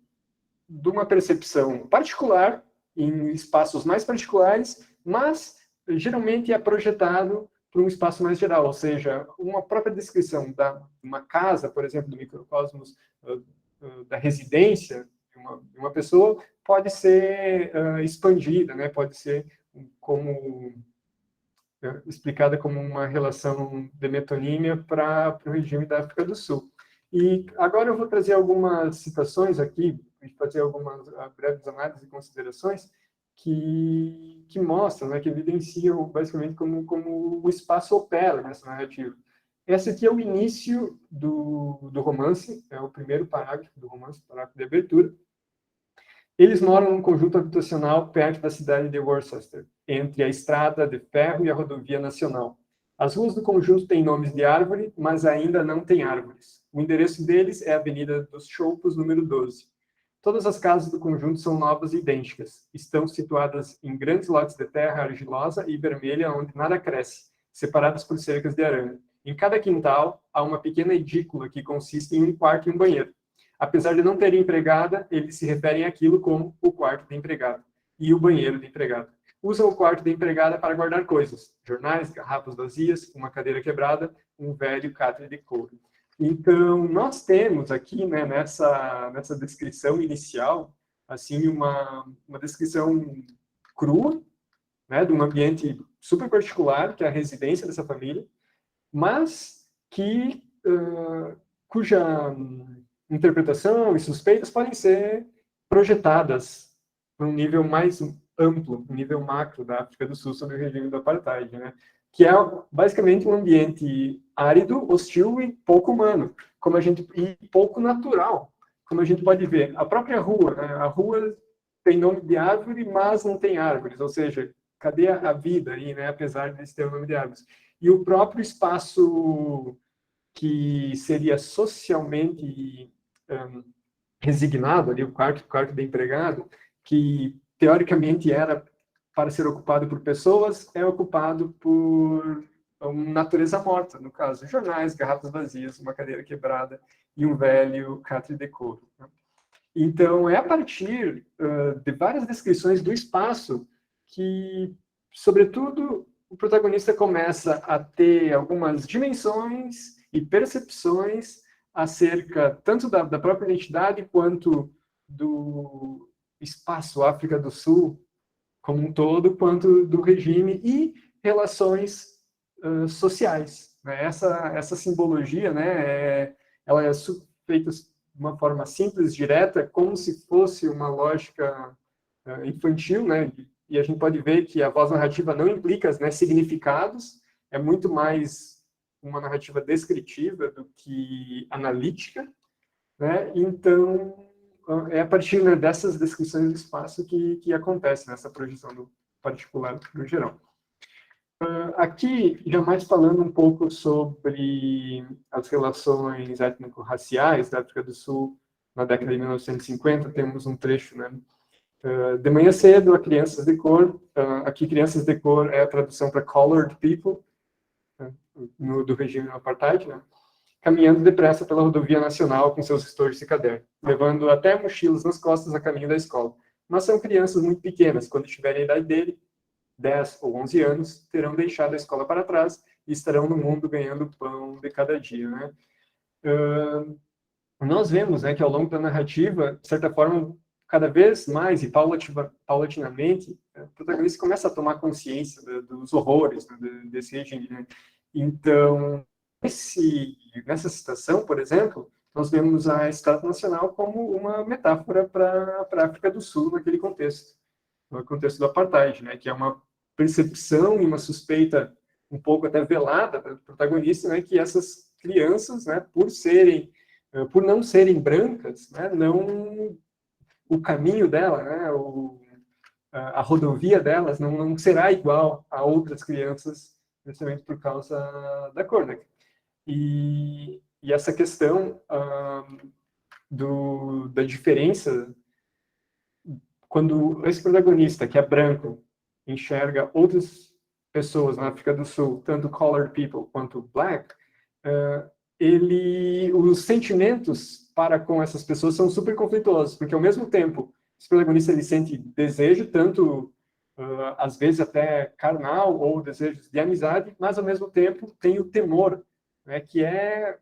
de uma percepção particular, em espaços mais particulares, mas geralmente é projetado para um espaço mais geral, ou seja, uma própria descrição de uma casa, por exemplo, do microcosmos da residência de uma pessoa, pode ser expandida, né? Pode ser explicada como uma relação de metonímia para o regime da África do Sul. E agora eu vou trazer algumas citações aqui, fazer algumas breves análises e considerações que mostram, né, que evidenciam basicamente como o espaço opera nessa narrativa. Esse aqui é o início do romance, é o primeiro parágrafo do romance, parágrafo de abertura. Eles moram num conjunto habitacional perto da cidade de Worcester, entre a estrada de ferro e a rodovia nacional. As ruas do conjunto têm nomes de árvore, mas ainda não têm árvores. O endereço deles é a Avenida dos Choupos, número 12. Todas as casas do conjunto são novas e idênticas. Estão situadas em grandes lotes de terra argilosa e vermelha, onde nada cresce, separadas por cercas de arame. Em cada quintal, há uma pequena edícula que consiste em um quarto e um banheiro. Apesar de não terem empregada, eles se referem àquilo como o quarto de empregado e o banheiro de empregado. Usam o quarto da empregada para guardar coisas, jornais, garrafas vazias, uma cadeira quebrada, um velho catre de couro. Então, nós temos aqui, né, nessa descrição inicial, assim, uma descrição crua, né, de um ambiente super particular, que é a residência dessa família, mas cuja interpretação e suspeitas podem ser projetadas para um nível mais amplo, um nível macro da África do Sul sobre o regime do apartheid, né? Que é basicamente um ambiente árido, hostil e pouco humano, e pouco natural, como a gente pode ver. A própria rua, né? A rua tem nome de árvore, mas não tem árvores, ou seja, cadê a vida aí, né? Apesar de ter o nome de árvores. E o próprio espaço que seria socialmente resignado, ali o quarto de empregado, que teoricamente era para ser ocupado por pessoas, é ocupado por uma natureza morta, no caso, jornais, garrafas vazias, uma cadeira quebrada e um velho catre de couro. Então, é a partir de várias descrições do espaço que, sobretudo, o protagonista começa a ter algumas dimensões e percepções acerca tanto da própria identidade quanto do espaço África do Sul como um todo, quanto do regime e relações sociais. Né? Essa simbologia, né, ela é feita de uma forma simples, direta, como se fosse uma lógica infantil, né? E a gente pode ver que a voz narrativa não implica, né, significados, é muito mais uma narrativa descritiva do que analítica, né? Então, é a partir, né, dessas descrições do espaço que acontece nessa projeção do particular no geral. Aqui, já mais falando um pouco sobre as relações étnico-raciais da África do Sul na década de 1950, temos um trecho, né? De manhã cedo, a crianças de cor, aqui crianças de cor é a tradução para colored people, do regime do apartheid, né? Caminhando depressa pela rodovia nacional com seus estojos de caderno, levando até mochilas nas costas a caminho da escola. Mas são crianças muito pequenas, quando tiverem a idade dele, 10 ou 11 anos, terão deixado a escola para trás e estarão no mundo ganhando pão de cada dia, né? Nós vemos, né, que ao longo da narrativa, de certa forma, cada vez mais e paulatinamente, o protagonista começa a tomar consciência dos horrores, né, desse regime, né? Então, nessa citação, por exemplo, nós vemos a Estado Nacional como uma metáfora para a África do Sul naquele contexto, no contexto do apartheid, né, que é uma percepção e uma suspeita um pouco até velada do protagonista, né, que essas crianças, né, por não serem brancas, né, não o caminho dela, né, a rodovia delas não será igual a outras crianças, justamente por causa da cor, né? E essa questão da diferença, quando esse protagonista, que é branco, enxerga outras pessoas na África do Sul, tanto colored people quanto black, os sentimentos para com essas pessoas são super conflituosos, porque ao mesmo tempo, esse protagonista ele sente desejo, tanto às vezes até carnal ou desejos de amizade, mas ao mesmo tempo tem o temor, né, que é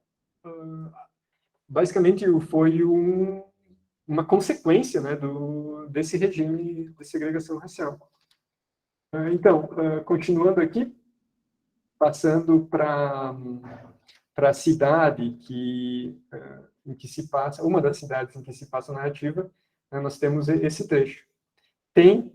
basicamente foi uma consequência, né, desse regime de segregação racial. Então, continuando aqui, passando para a cidade em que se passa, uma das cidades em que se passa a narrativa, né, nós temos esse trecho.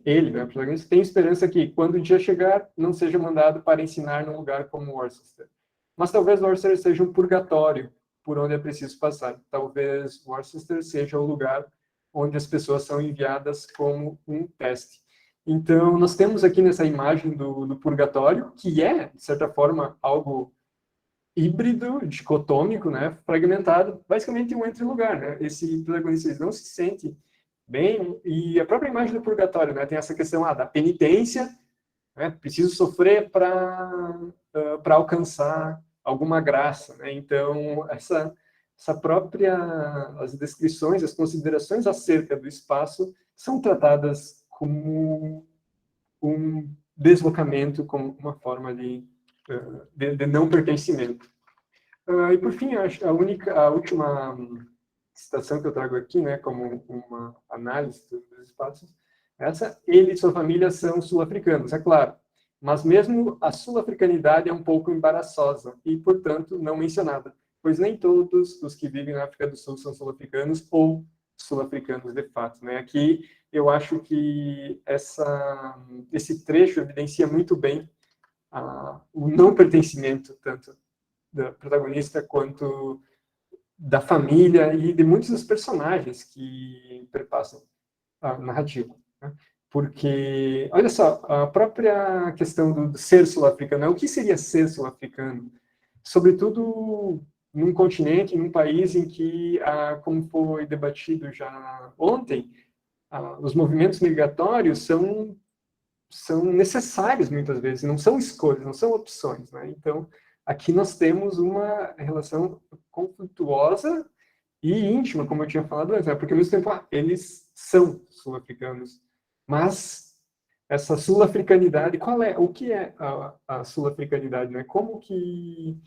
Ele, né, o protagonista, tem esperança que, quando o dia chegar, não seja mandado para ensinar num lugar como Worcester. Mas talvez Worcester seja um purgatório por onde é preciso passar. Talvez Worcester seja o lugar onde as pessoas são enviadas como um teste. Então, nós temos aqui nessa imagem do purgatório, que é, de certa forma, algo híbrido, dicotômico, né, fragmentado, basicamente um entre-lugar, né? Esse protagonista não se sente bem, e a própria imagem do purgatório, né, tem essa questão da penitência, né, preciso sofrer para alcançar alguma graça, né? Então, essa própria, as descrições, as considerações acerca do espaço são tratadas como um deslocamento, como uma forma de não pertencimento. E por fim, a última citação que eu trago aqui, né, como uma análise dos espaços, ele e sua família são sul-africanos, é claro, mas mesmo a sul-africanidade é um pouco embaraçosa e, portanto, não mencionada, pois nem todos os que vivem na África do Sul são sul-africanos ou sul-africanos de fato, né? Aqui eu acho que esse trecho evidencia muito bem o não pertencimento tanto da protagonista quanto da família e de muitos dos personagens que perpassam a narrativa, né? Porque, olha só, a própria questão do ser sul-africano, né? O que seria ser sul-africano? Sobretudo num continente, num país em que, como foi debatido já ontem, os movimentos migratórios são necessários muitas vezes, não são escolhas, não são opções, né? Então, aqui nós temos uma relação conflituosa e íntima, como eu tinha falado antes, né? Porque ao mesmo tempo eles são sul-africanos, mas essa sul-africanidade, o que é a sul-africanidade, né? Como que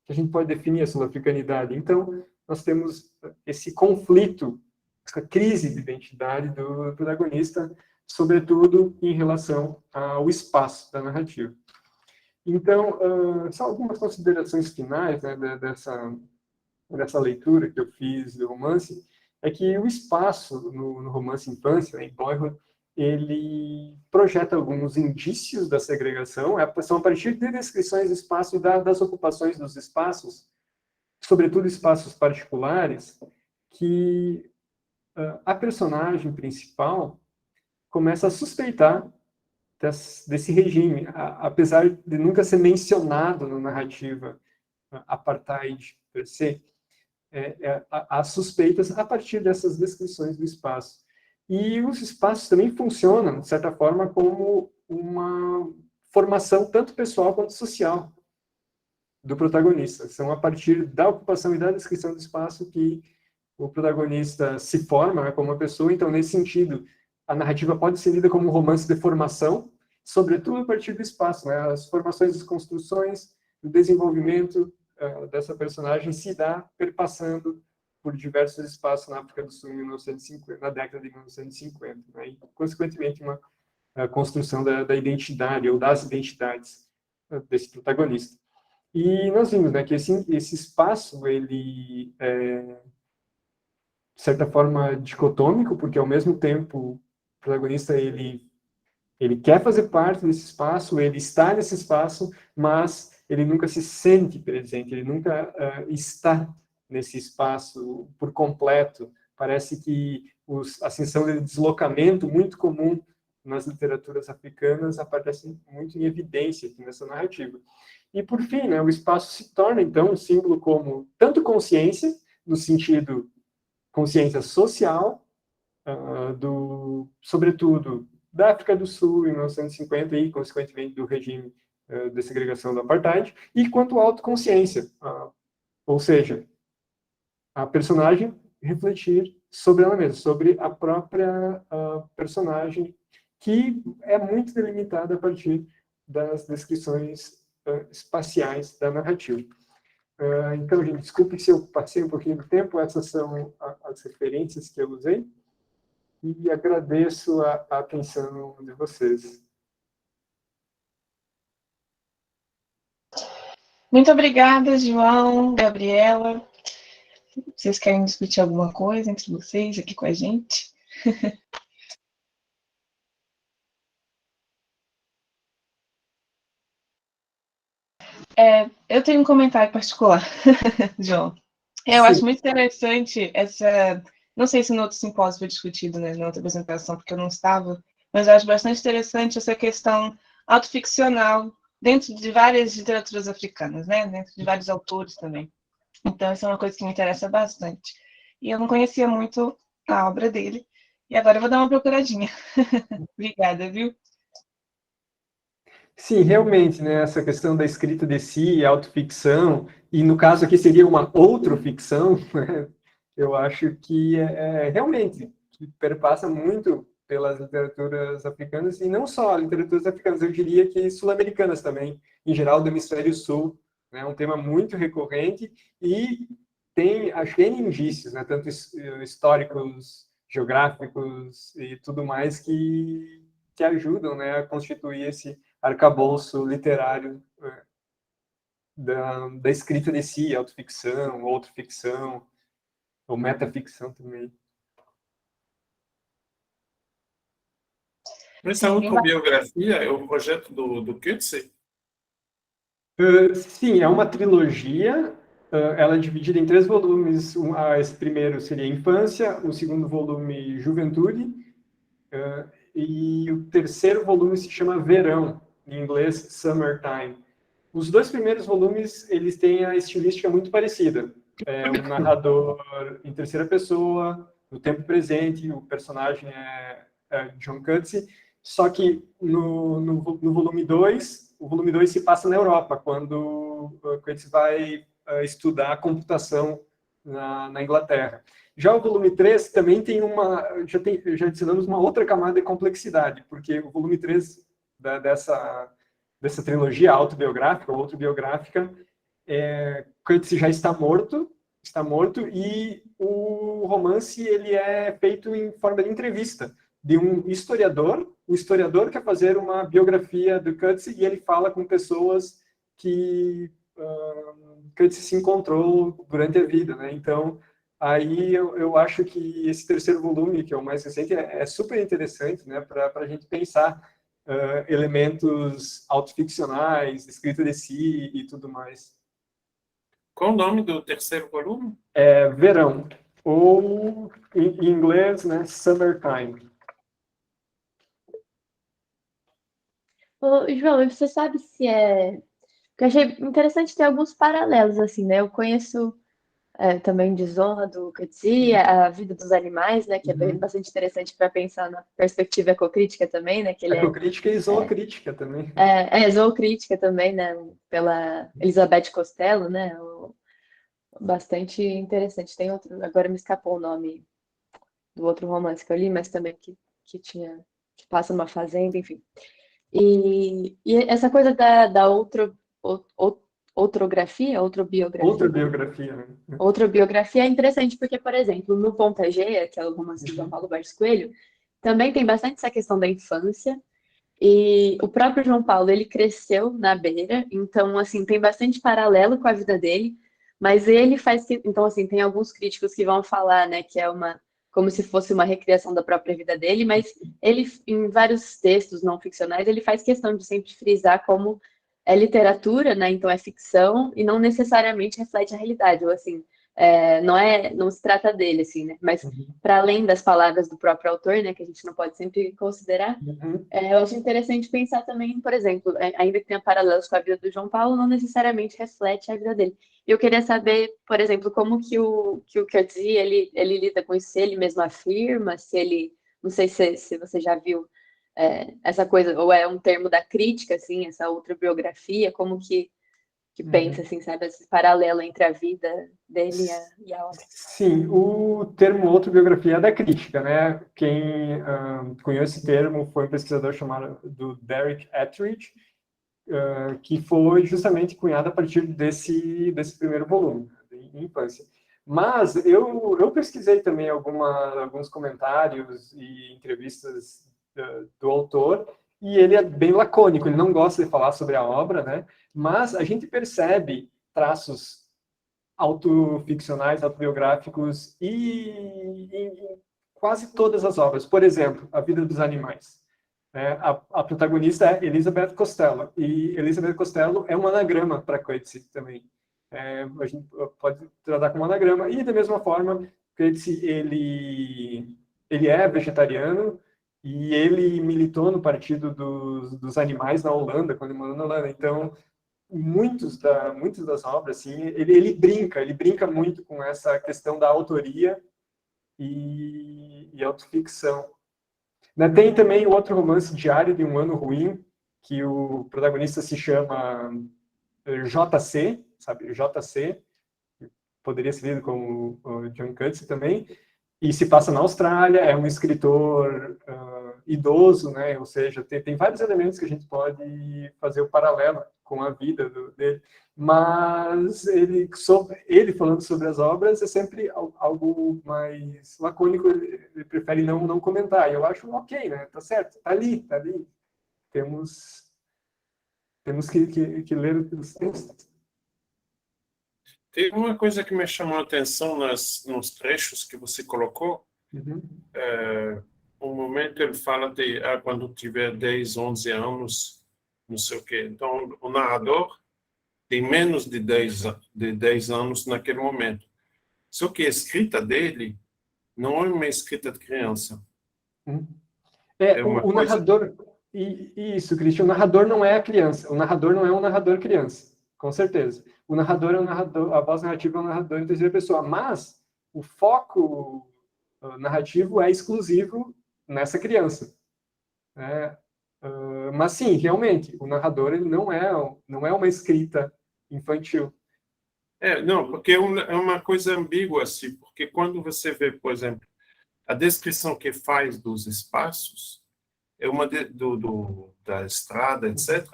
a gente pode definir a sul-africanidade? Então, nós temos esse conflito, essa crise de identidade do protagonista, sobretudo em relação ao espaço da narrativa. Então, só algumas considerações finais, né, dessa leitura que eu fiz do romance, é que o espaço no romance Infância, né, em Boyhood, ele projeta alguns indícios da segregação, são a partir de descrições do espaço e das ocupações dos espaços, sobretudo espaços particulares, que a personagem principal começa a suspeitar desse regime, apesar de nunca ser mencionado na narrativa apartheid per se, há suspeitas a partir dessas descrições do espaço. E os espaços também funcionam, de certa forma, como uma formação tanto pessoal quanto social do protagonista. São a partir da ocupação e da descrição do espaço que o protagonista se forma, né, como uma pessoa. Então, nesse sentido, a narrativa pode ser lida como um romance de formação, sobretudo a partir do espaço, né? As formações, as construções, o desenvolvimento dessa personagem se dá perpassando por diversos espaços na África do Sul em 1950, na década de 1950, né? E, consequentemente, uma construção da identidade ou das identidades desse protagonista. E nós vimos, né, que esse espaço, ele de certa forma dicotômico, porque ao mesmo tempo o protagonista ele quer fazer parte desse espaço, ele está nesse espaço, mas ele nunca se sente presente, ele nunca está nesse espaço por completo. Parece que a sensação de deslocamento muito comum nas literaturas africanas aparece muito em evidência aqui nessa narrativa. E por fim, né, o espaço se torna então um símbolo como tanto consciência, no sentido consciência social, sobretudo da África do Sul em 1950 e, consequentemente, do regime de segregação do apartheid, e quanto à autoconsciência, ou seja, a personagem refletir sobre ela mesma, sobre a própria personagem, que é muito delimitada a partir das descrições espaciais da narrativa. Então, gente, desculpe se eu passei um pouquinho do tempo, essas são as referências que eu usei, e agradeço a atenção de vocês. Muito obrigada, João, Gabriela. Vocês querem discutir alguma coisa entre vocês aqui com a gente? Eu tenho um comentário particular, João. Eu Sim. acho muito interessante essa... Não sei se no outro simpósio foi discutido, né, na outra apresentação, porque eu não estava, mas eu acho bastante interessante essa questão autoficcional dentro de várias literaturas africanas, né? Dentro de vários autores também. Então, isso é uma coisa que me interessa bastante. E eu não conhecia muito a obra dele, e agora eu vou dar uma procuradinha. Obrigada, viu? Sim, realmente, né, essa questão da escrita de si, autoficção, e no caso aqui seria uma outroficção, né, eu acho que realmente que perpassa muito pelas literaturas africanas, e não só literaturas africanas, eu diria que sul-americanas também, em geral do hemisfério sul, né, um tema muito recorrente, e tem, acho que N indícios, né, tanto históricos, geográficos e tudo mais, que ajudam, né, a constituir esse arcabouço literário da escrita de si, autoficção, outroficção, ou metaficção também. Essa autobiografia é o projeto do Coetzee? Sim, é uma trilogia, ela é dividida em 3 volumes. Esse primeiro seria Infância, o segundo volume Juventude, e o terceiro volume se chama Verão, em inglês Summertime. Os 2 primeiros volumes, eles têm a estilística muito parecida. É um narrador em terceira pessoa, no tempo presente, o personagem é John Coetzee, só que no volume 2, o volume 2 se passa na Europa, quando Coetzee vai estudar computação na Inglaterra. Já o volume 3 também tem já adicionamos uma outra camada de complexidade, porque o volume 3 dessa trilogia autobiográfica ou autobiográfica, Coetzee já está morto, e o romance ele é feito em forma de entrevista de um historiador. O historiador quer fazer uma biografia do Coetzee e ele fala com pessoas que Coetzee se encontrou durante a vida, né? Então, aí eu acho que esse terceiro volume, que é o mais recente, é super interessante, né, para a gente pensar elementos autoficcionais, escrita de si e tudo mais. Qual o nome do terceiro volume? Verão, ou em inglês, né, Summertime. Ô, João, e você sabe se é. Porque eu achei interessante ter alguns paralelos, assim, né? Eu conheço também Desonra do Coetzee, A Vida dos Animais, né? Que é bastante interessante para pensar na perspectiva ecocrítica também, né? Que ele Ecocrítica e zoocrítica também. zoocrítica também, né? Pela Elizabeth Costello, né? Bastante interessante. Tem outro, agora me escapou o nome do outro romance que eu li, mas também que passa numa fazenda, enfim. E essa coisa da outrografia, Outra biografia, né? outra biografia é interessante porque, por exemplo, no Ponta Geia, que é o romance de João Paulo Borges Coelho, também tem bastante essa questão da infância. E o próprio João Paulo, ele cresceu na Beira, então, assim, tem bastante paralelo com a vida dele, mas ele faz... Então, assim, tem alguns críticos que vão falar, né, que é como se fosse uma recriação da própria vida dele, mas ele, em vários textos não ficcionais, ele faz questão de sempre frisar como é literatura, né, então é ficção, e não necessariamente reflete a realidade, ou assim, não se trata dele, assim, né, mas para além das palavras do próprio autor, né, que a gente não pode sempre considerar, eu acho interessante pensar também, por exemplo, ainda que tenha paralelos com a vida do João Paulo, não necessariamente reflete a vida dele. Eu queria saber, por exemplo, como que o Coetzee, ele lida com isso, se ele mesmo afirma, se ele, não sei se você já viu essa coisa, ou é um termo da crítica, assim, essa outra biografia, como que pensa, assim, sabe, esse paralelo entre a vida dele e a obra. Sim, o termo autobiografia é da crítica, né? Quem cunhou esse termo foi um pesquisador chamado do Derek Ettridge, que foi justamente cunhado a partir desse primeiro volume, de infância. Mas eu pesquisei também alguns comentários e entrevistas do autor, e ele é bem lacônico, ele não gosta de falar sobre a obra, né? Mas a gente percebe traços autoficcionais, autobiográficos em quase todas as obras. Por exemplo, A Vida dos Animais. A protagonista é Elizabeth Costello, e Elizabeth Costello é um anagrama para Coetzee também. A gente pode tratar como anagrama, e da mesma forma, Coetzee ele é vegetariano, e ele militou no Partido dos Animais na Holanda, quando ele morou na Holanda. Então, muitas das obras, assim, ele brinca muito com essa questão da autoria e autoficção. Tem também o outro romance, Diário de um Ano Ruim, que o protagonista se chama JC, sabe? JC, poderia ser lido como o John Coetzee também, e se passa na Austrália, é um escritor idoso, né? Ou seja, tem vários elementos que a gente pode fazer o paralelo com a vida dele, mas ele falando sobre as obras é sempre algo mais lacônico, ele prefere não comentar, e eu acho ok, né? Tá certo, tá ali. Temos que ler os textos. Tem uma coisa que me chamou a atenção nos trechos que você colocou. Uhum. Um momento ele fala de quando tiver 10, 11 anos, não sei o quê. Então, o narrador tem menos de 10 anos naquele momento. Só que a escrita dele não é uma escrita de criança. É o narrador... Isso, Cristian, o narrador não é a criança. O narrador não é um narrador criança, com certeza. O narrador é um narrador, a voz narrativa é um narrador em terceira pessoa, mas o foco narrativo é exclusivo nessa criança. Mas sim, realmente, o narrador ele não é uma escrita infantil. Não, porque é uma coisa ambígua, assim, porque quando você vê, por exemplo, a descrição que faz dos espaços, é uma da estrada, etc.,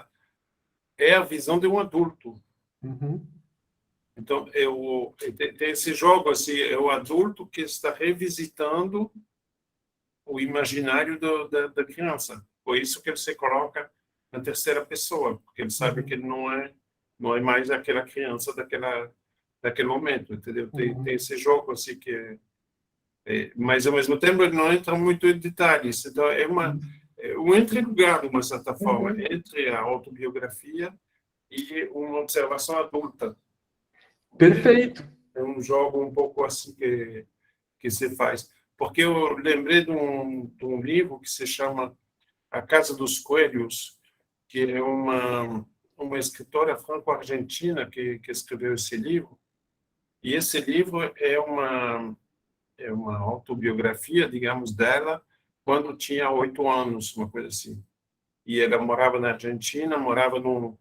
é a visão de um adulto. Uhum. Então, tem esse jogo, assim, é o adulto que está revisitando o imaginário da criança. Por isso que ele se coloca na terceira pessoa, porque ele sabe que ele não é mais aquela criança daquele momento, entendeu? Tem esse jogo, assim, mas, ao mesmo tempo, ele não entra muito em detalhes. Então, é um entrelugar, de uma certa forma, entre a autobiografia e uma observação adulta. Perfeito. É um jogo um pouco assim que se faz. Porque eu lembrei de um livro que se chama A Casa dos Coelhos, que é uma escritora franco-argentina que escreveu esse livro. E esse livro é uma autobiografia, digamos, dela, quando tinha 8 anos, uma coisa assim. E ela morava na Argentina, morava num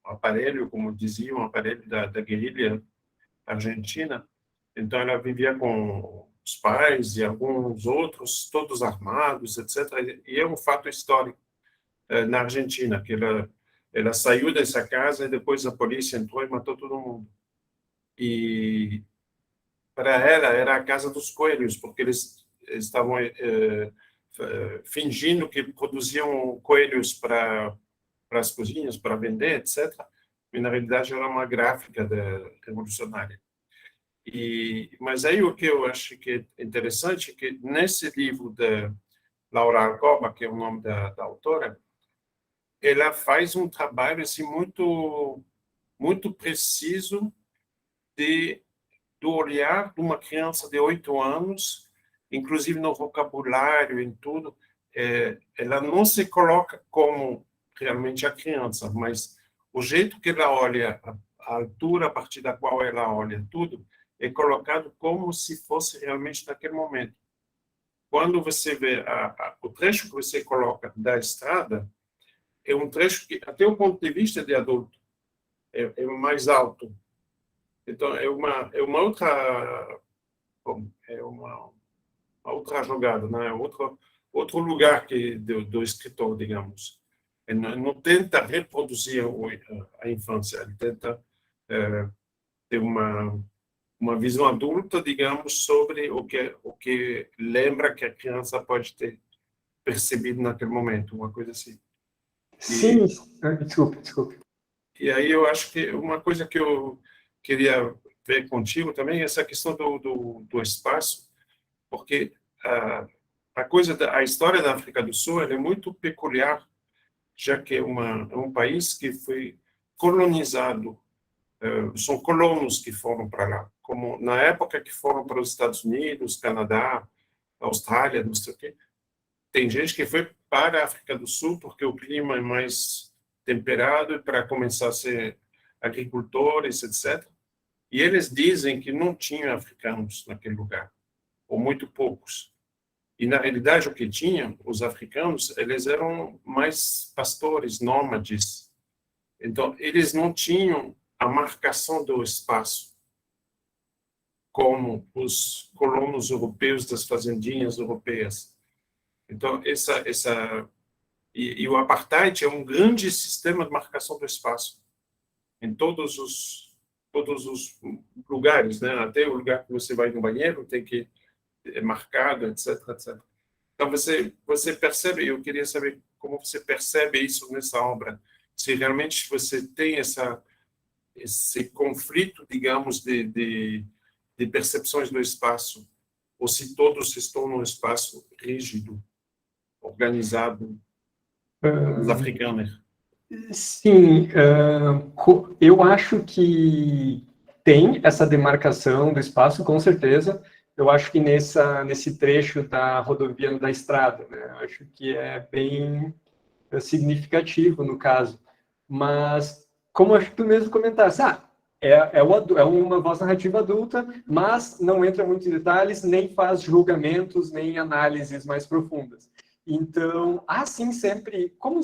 aparelho, como diziam, um aparelho da guerrilha argentina. Então, ela vivia com os pais e alguns outros, todos armados, etc. E é um fato histórico na Argentina, que ela saiu dessa casa e depois a polícia entrou e matou todo mundo. E para ela era a casa dos coelhos, porque eles estavam fingindo que produziam coelhos para as cozinhas, para vender, etc. E, na realidade, era uma gráfica revolucionária. Mas aí o que eu acho que é interessante é que nesse livro da Laura Alcoba, que é o nome da autora, ela faz um trabalho assim, muito, muito preciso do olhar de uma criança de 8 anos, inclusive no vocabulário, em tudo. Ela não se coloca como realmente a criança, mas o jeito que ela olha, a altura a partir da qual ela olha tudo, é colocado como se fosse realmente naquele momento. Quando você vê o trecho que você coloca da estrada, é um trecho que, até o ponto de vista de adulto, é mais alto. Então, é uma outra jogada, né? Outro lugar do escritor, digamos. Ele não tenta reproduzir a infância, ele tenta ter uma visão adulta, digamos, sobre o que lembra que a criança pode ter percebido naquele momento, uma coisa assim. Sim, desculpe. E aí eu acho que uma coisa que eu queria ver contigo também é essa questão do espaço, porque a história da África do Sul ela é muito peculiar, já que é um país que foi colonizado, são colonos que foram para lá, como na época que foram para os Estados Unidos, Canadá, Austrália, não sei o quê, tem gente que foi para a África do Sul porque o clima é mais temperado para começar a ser agricultores, etc. E eles dizem que não tinham africanos naquele lugar, ou muito poucos. E, na realidade, o que tinham, os africanos, eles eram mais pastores, nômades. Então, eles não tinham a marcação do espaço, como os colonos europeus das fazendinhas europeias. Então, e o apartheid é um grande sistema de marcação do espaço em todos os lugares, né? Até o lugar que você vai no banheiro tem que é marcado, etc, etc. Então você percebe, eu queria saber como você percebe isso nessa obra, se realmente você tem esse conflito, digamos, de percepções do espaço, ou se todos estão num espaço rígido, organizado, os africanos. Sim, eu acho que tem essa demarcação do espaço, com certeza. Eu acho que nesse trecho da rodovia da estrada, né? Acho que é bem significativo no caso. Mas, como acho que tu mesmo comentaste, é uma voz narrativa adulta, mas não entra muito em detalhes, nem faz julgamentos, nem análises mais profundas. Então, há sim sempre, como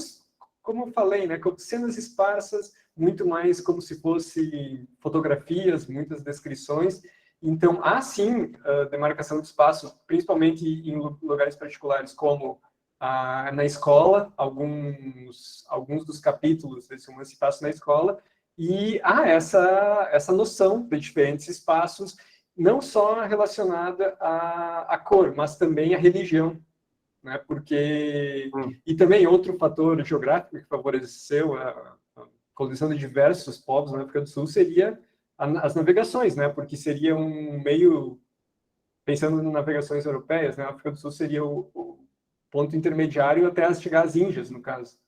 eu falei, né, como cenas esparsas, muito mais como se fosse fotografias, muitas descrições. Então, há sim demarcação de espaço, principalmente em lugares particulares, como na escola, alguns dos capítulos desse romance se passam na escola, e há essa noção de diferentes espaços, não só relacionada à cor, mas também à religião, né? Porque e também outro fator geográfico que favoreceu a condição de diversos povos na África do Sul seria as navegações, né? Porque seria um meio, pensando em navegações europeias, né? A África do Sul seria o ponto intermediário até chegar às Índias, no caso,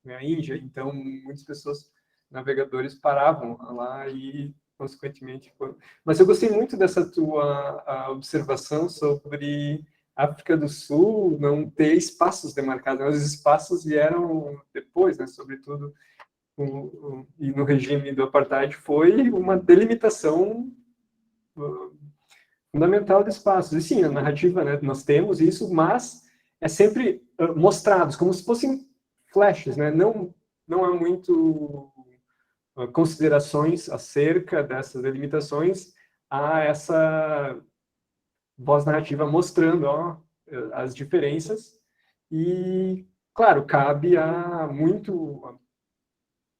né? A Índia. Então, muitas pessoas, navegadores, paravam lá e, consequentemente, foram. Mas eu gostei muito dessa tua observação sobre África do Sul não ter espaços demarcados. Os espaços vieram depois, né? Sobretudo, e no regime do apartheid foi uma delimitação fundamental de espaços. E sim, a narrativa, né? Nós temos isso, mas é sempre mostrados como se fossem flashes, né? Não há muito considerações acerca dessas delimitações, há essa voz narrativa mostrando as diferenças e, claro, cabe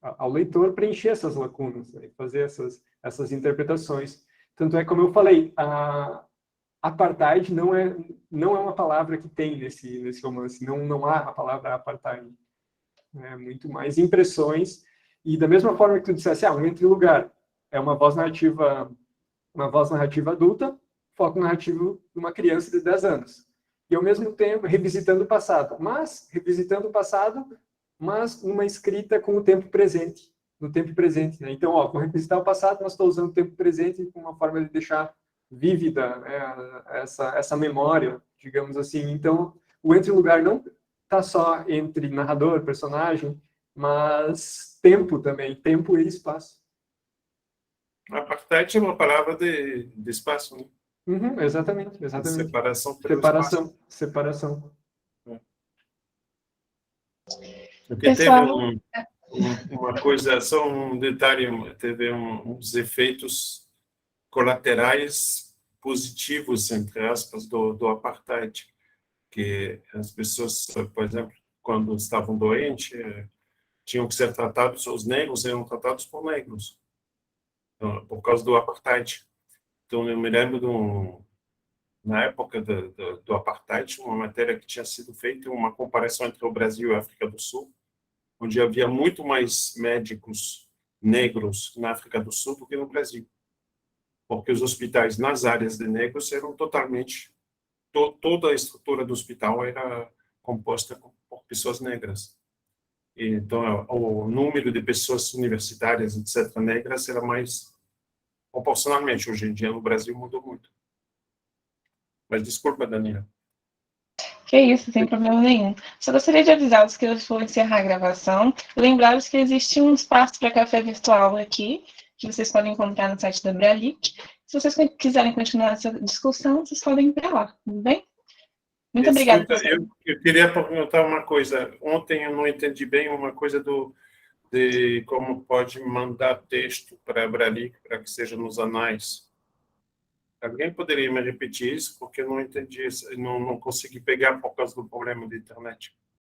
ao leitor preencher essas lacunas, né, fazer essas interpretações. Tanto é, como eu falei, a apartheid não é uma palavra que tem nesse romance, não há a palavra apartheid. É muito mais impressões, e da mesma forma que tu dissesse, um entre-lugar é uma voz narrativa adulta, foco narrativo de uma criança de 10 anos. E, ao mesmo tempo, revisitando o passado, mas numa escrita com o tempo presente, no tempo presente. Né? Então, vou revisitar o passado, mas estou usando o tempo presente como uma forma de deixar vívida, né, essa memória, digamos assim. Então, o entre-lugar não está só entre narrador, personagem, mas tempo também, tempo e espaço. Apartheid é uma palavra de espaço, né? Uhum, exatamente. Separação pelo espaço. Separação. Porque Pessoal, teve uma coisa, só um detalhe, teve uns efeitos colaterais positivos, entre aspas, do apartheid, que as pessoas, por exemplo, quando estavam doentes, tinham que ser tratados, os negros eram tratados por negros, por causa do apartheid. Então, eu me lembro na época do apartheid, uma matéria que tinha sido feita, uma comparação entre o Brasil e a África do Sul, onde havia muito mais médicos negros na África do Sul do que no Brasil. Porque os hospitais nas áreas de negros eram totalmente... toda a estrutura do hospital era composta por pessoas negras. Então, o número de pessoas universitárias, etc., negras, era mais proporcionalmente. Hoje em dia, no Brasil, mudou muito. Mas desculpa, Daniela. Que isso, sem problema nenhum. Só gostaria de avisá-los que eu vou encerrar a gravação. Lembrar-los que existe um espaço para café virtual aqui, que vocês podem encontrar no site da Bralic. Se vocês quiserem continuar essa discussão, vocês podem ir para lá, tudo bem? Muito obrigada. Escuta, eu queria perguntar uma coisa. Ontem eu não entendi bem uma coisa de como pode mandar texto para a Bralic para que seja nos anais. Alguém poderia me repetir isso? Porque eu não entendi isso, não consegui pegar por causa do problema da internet.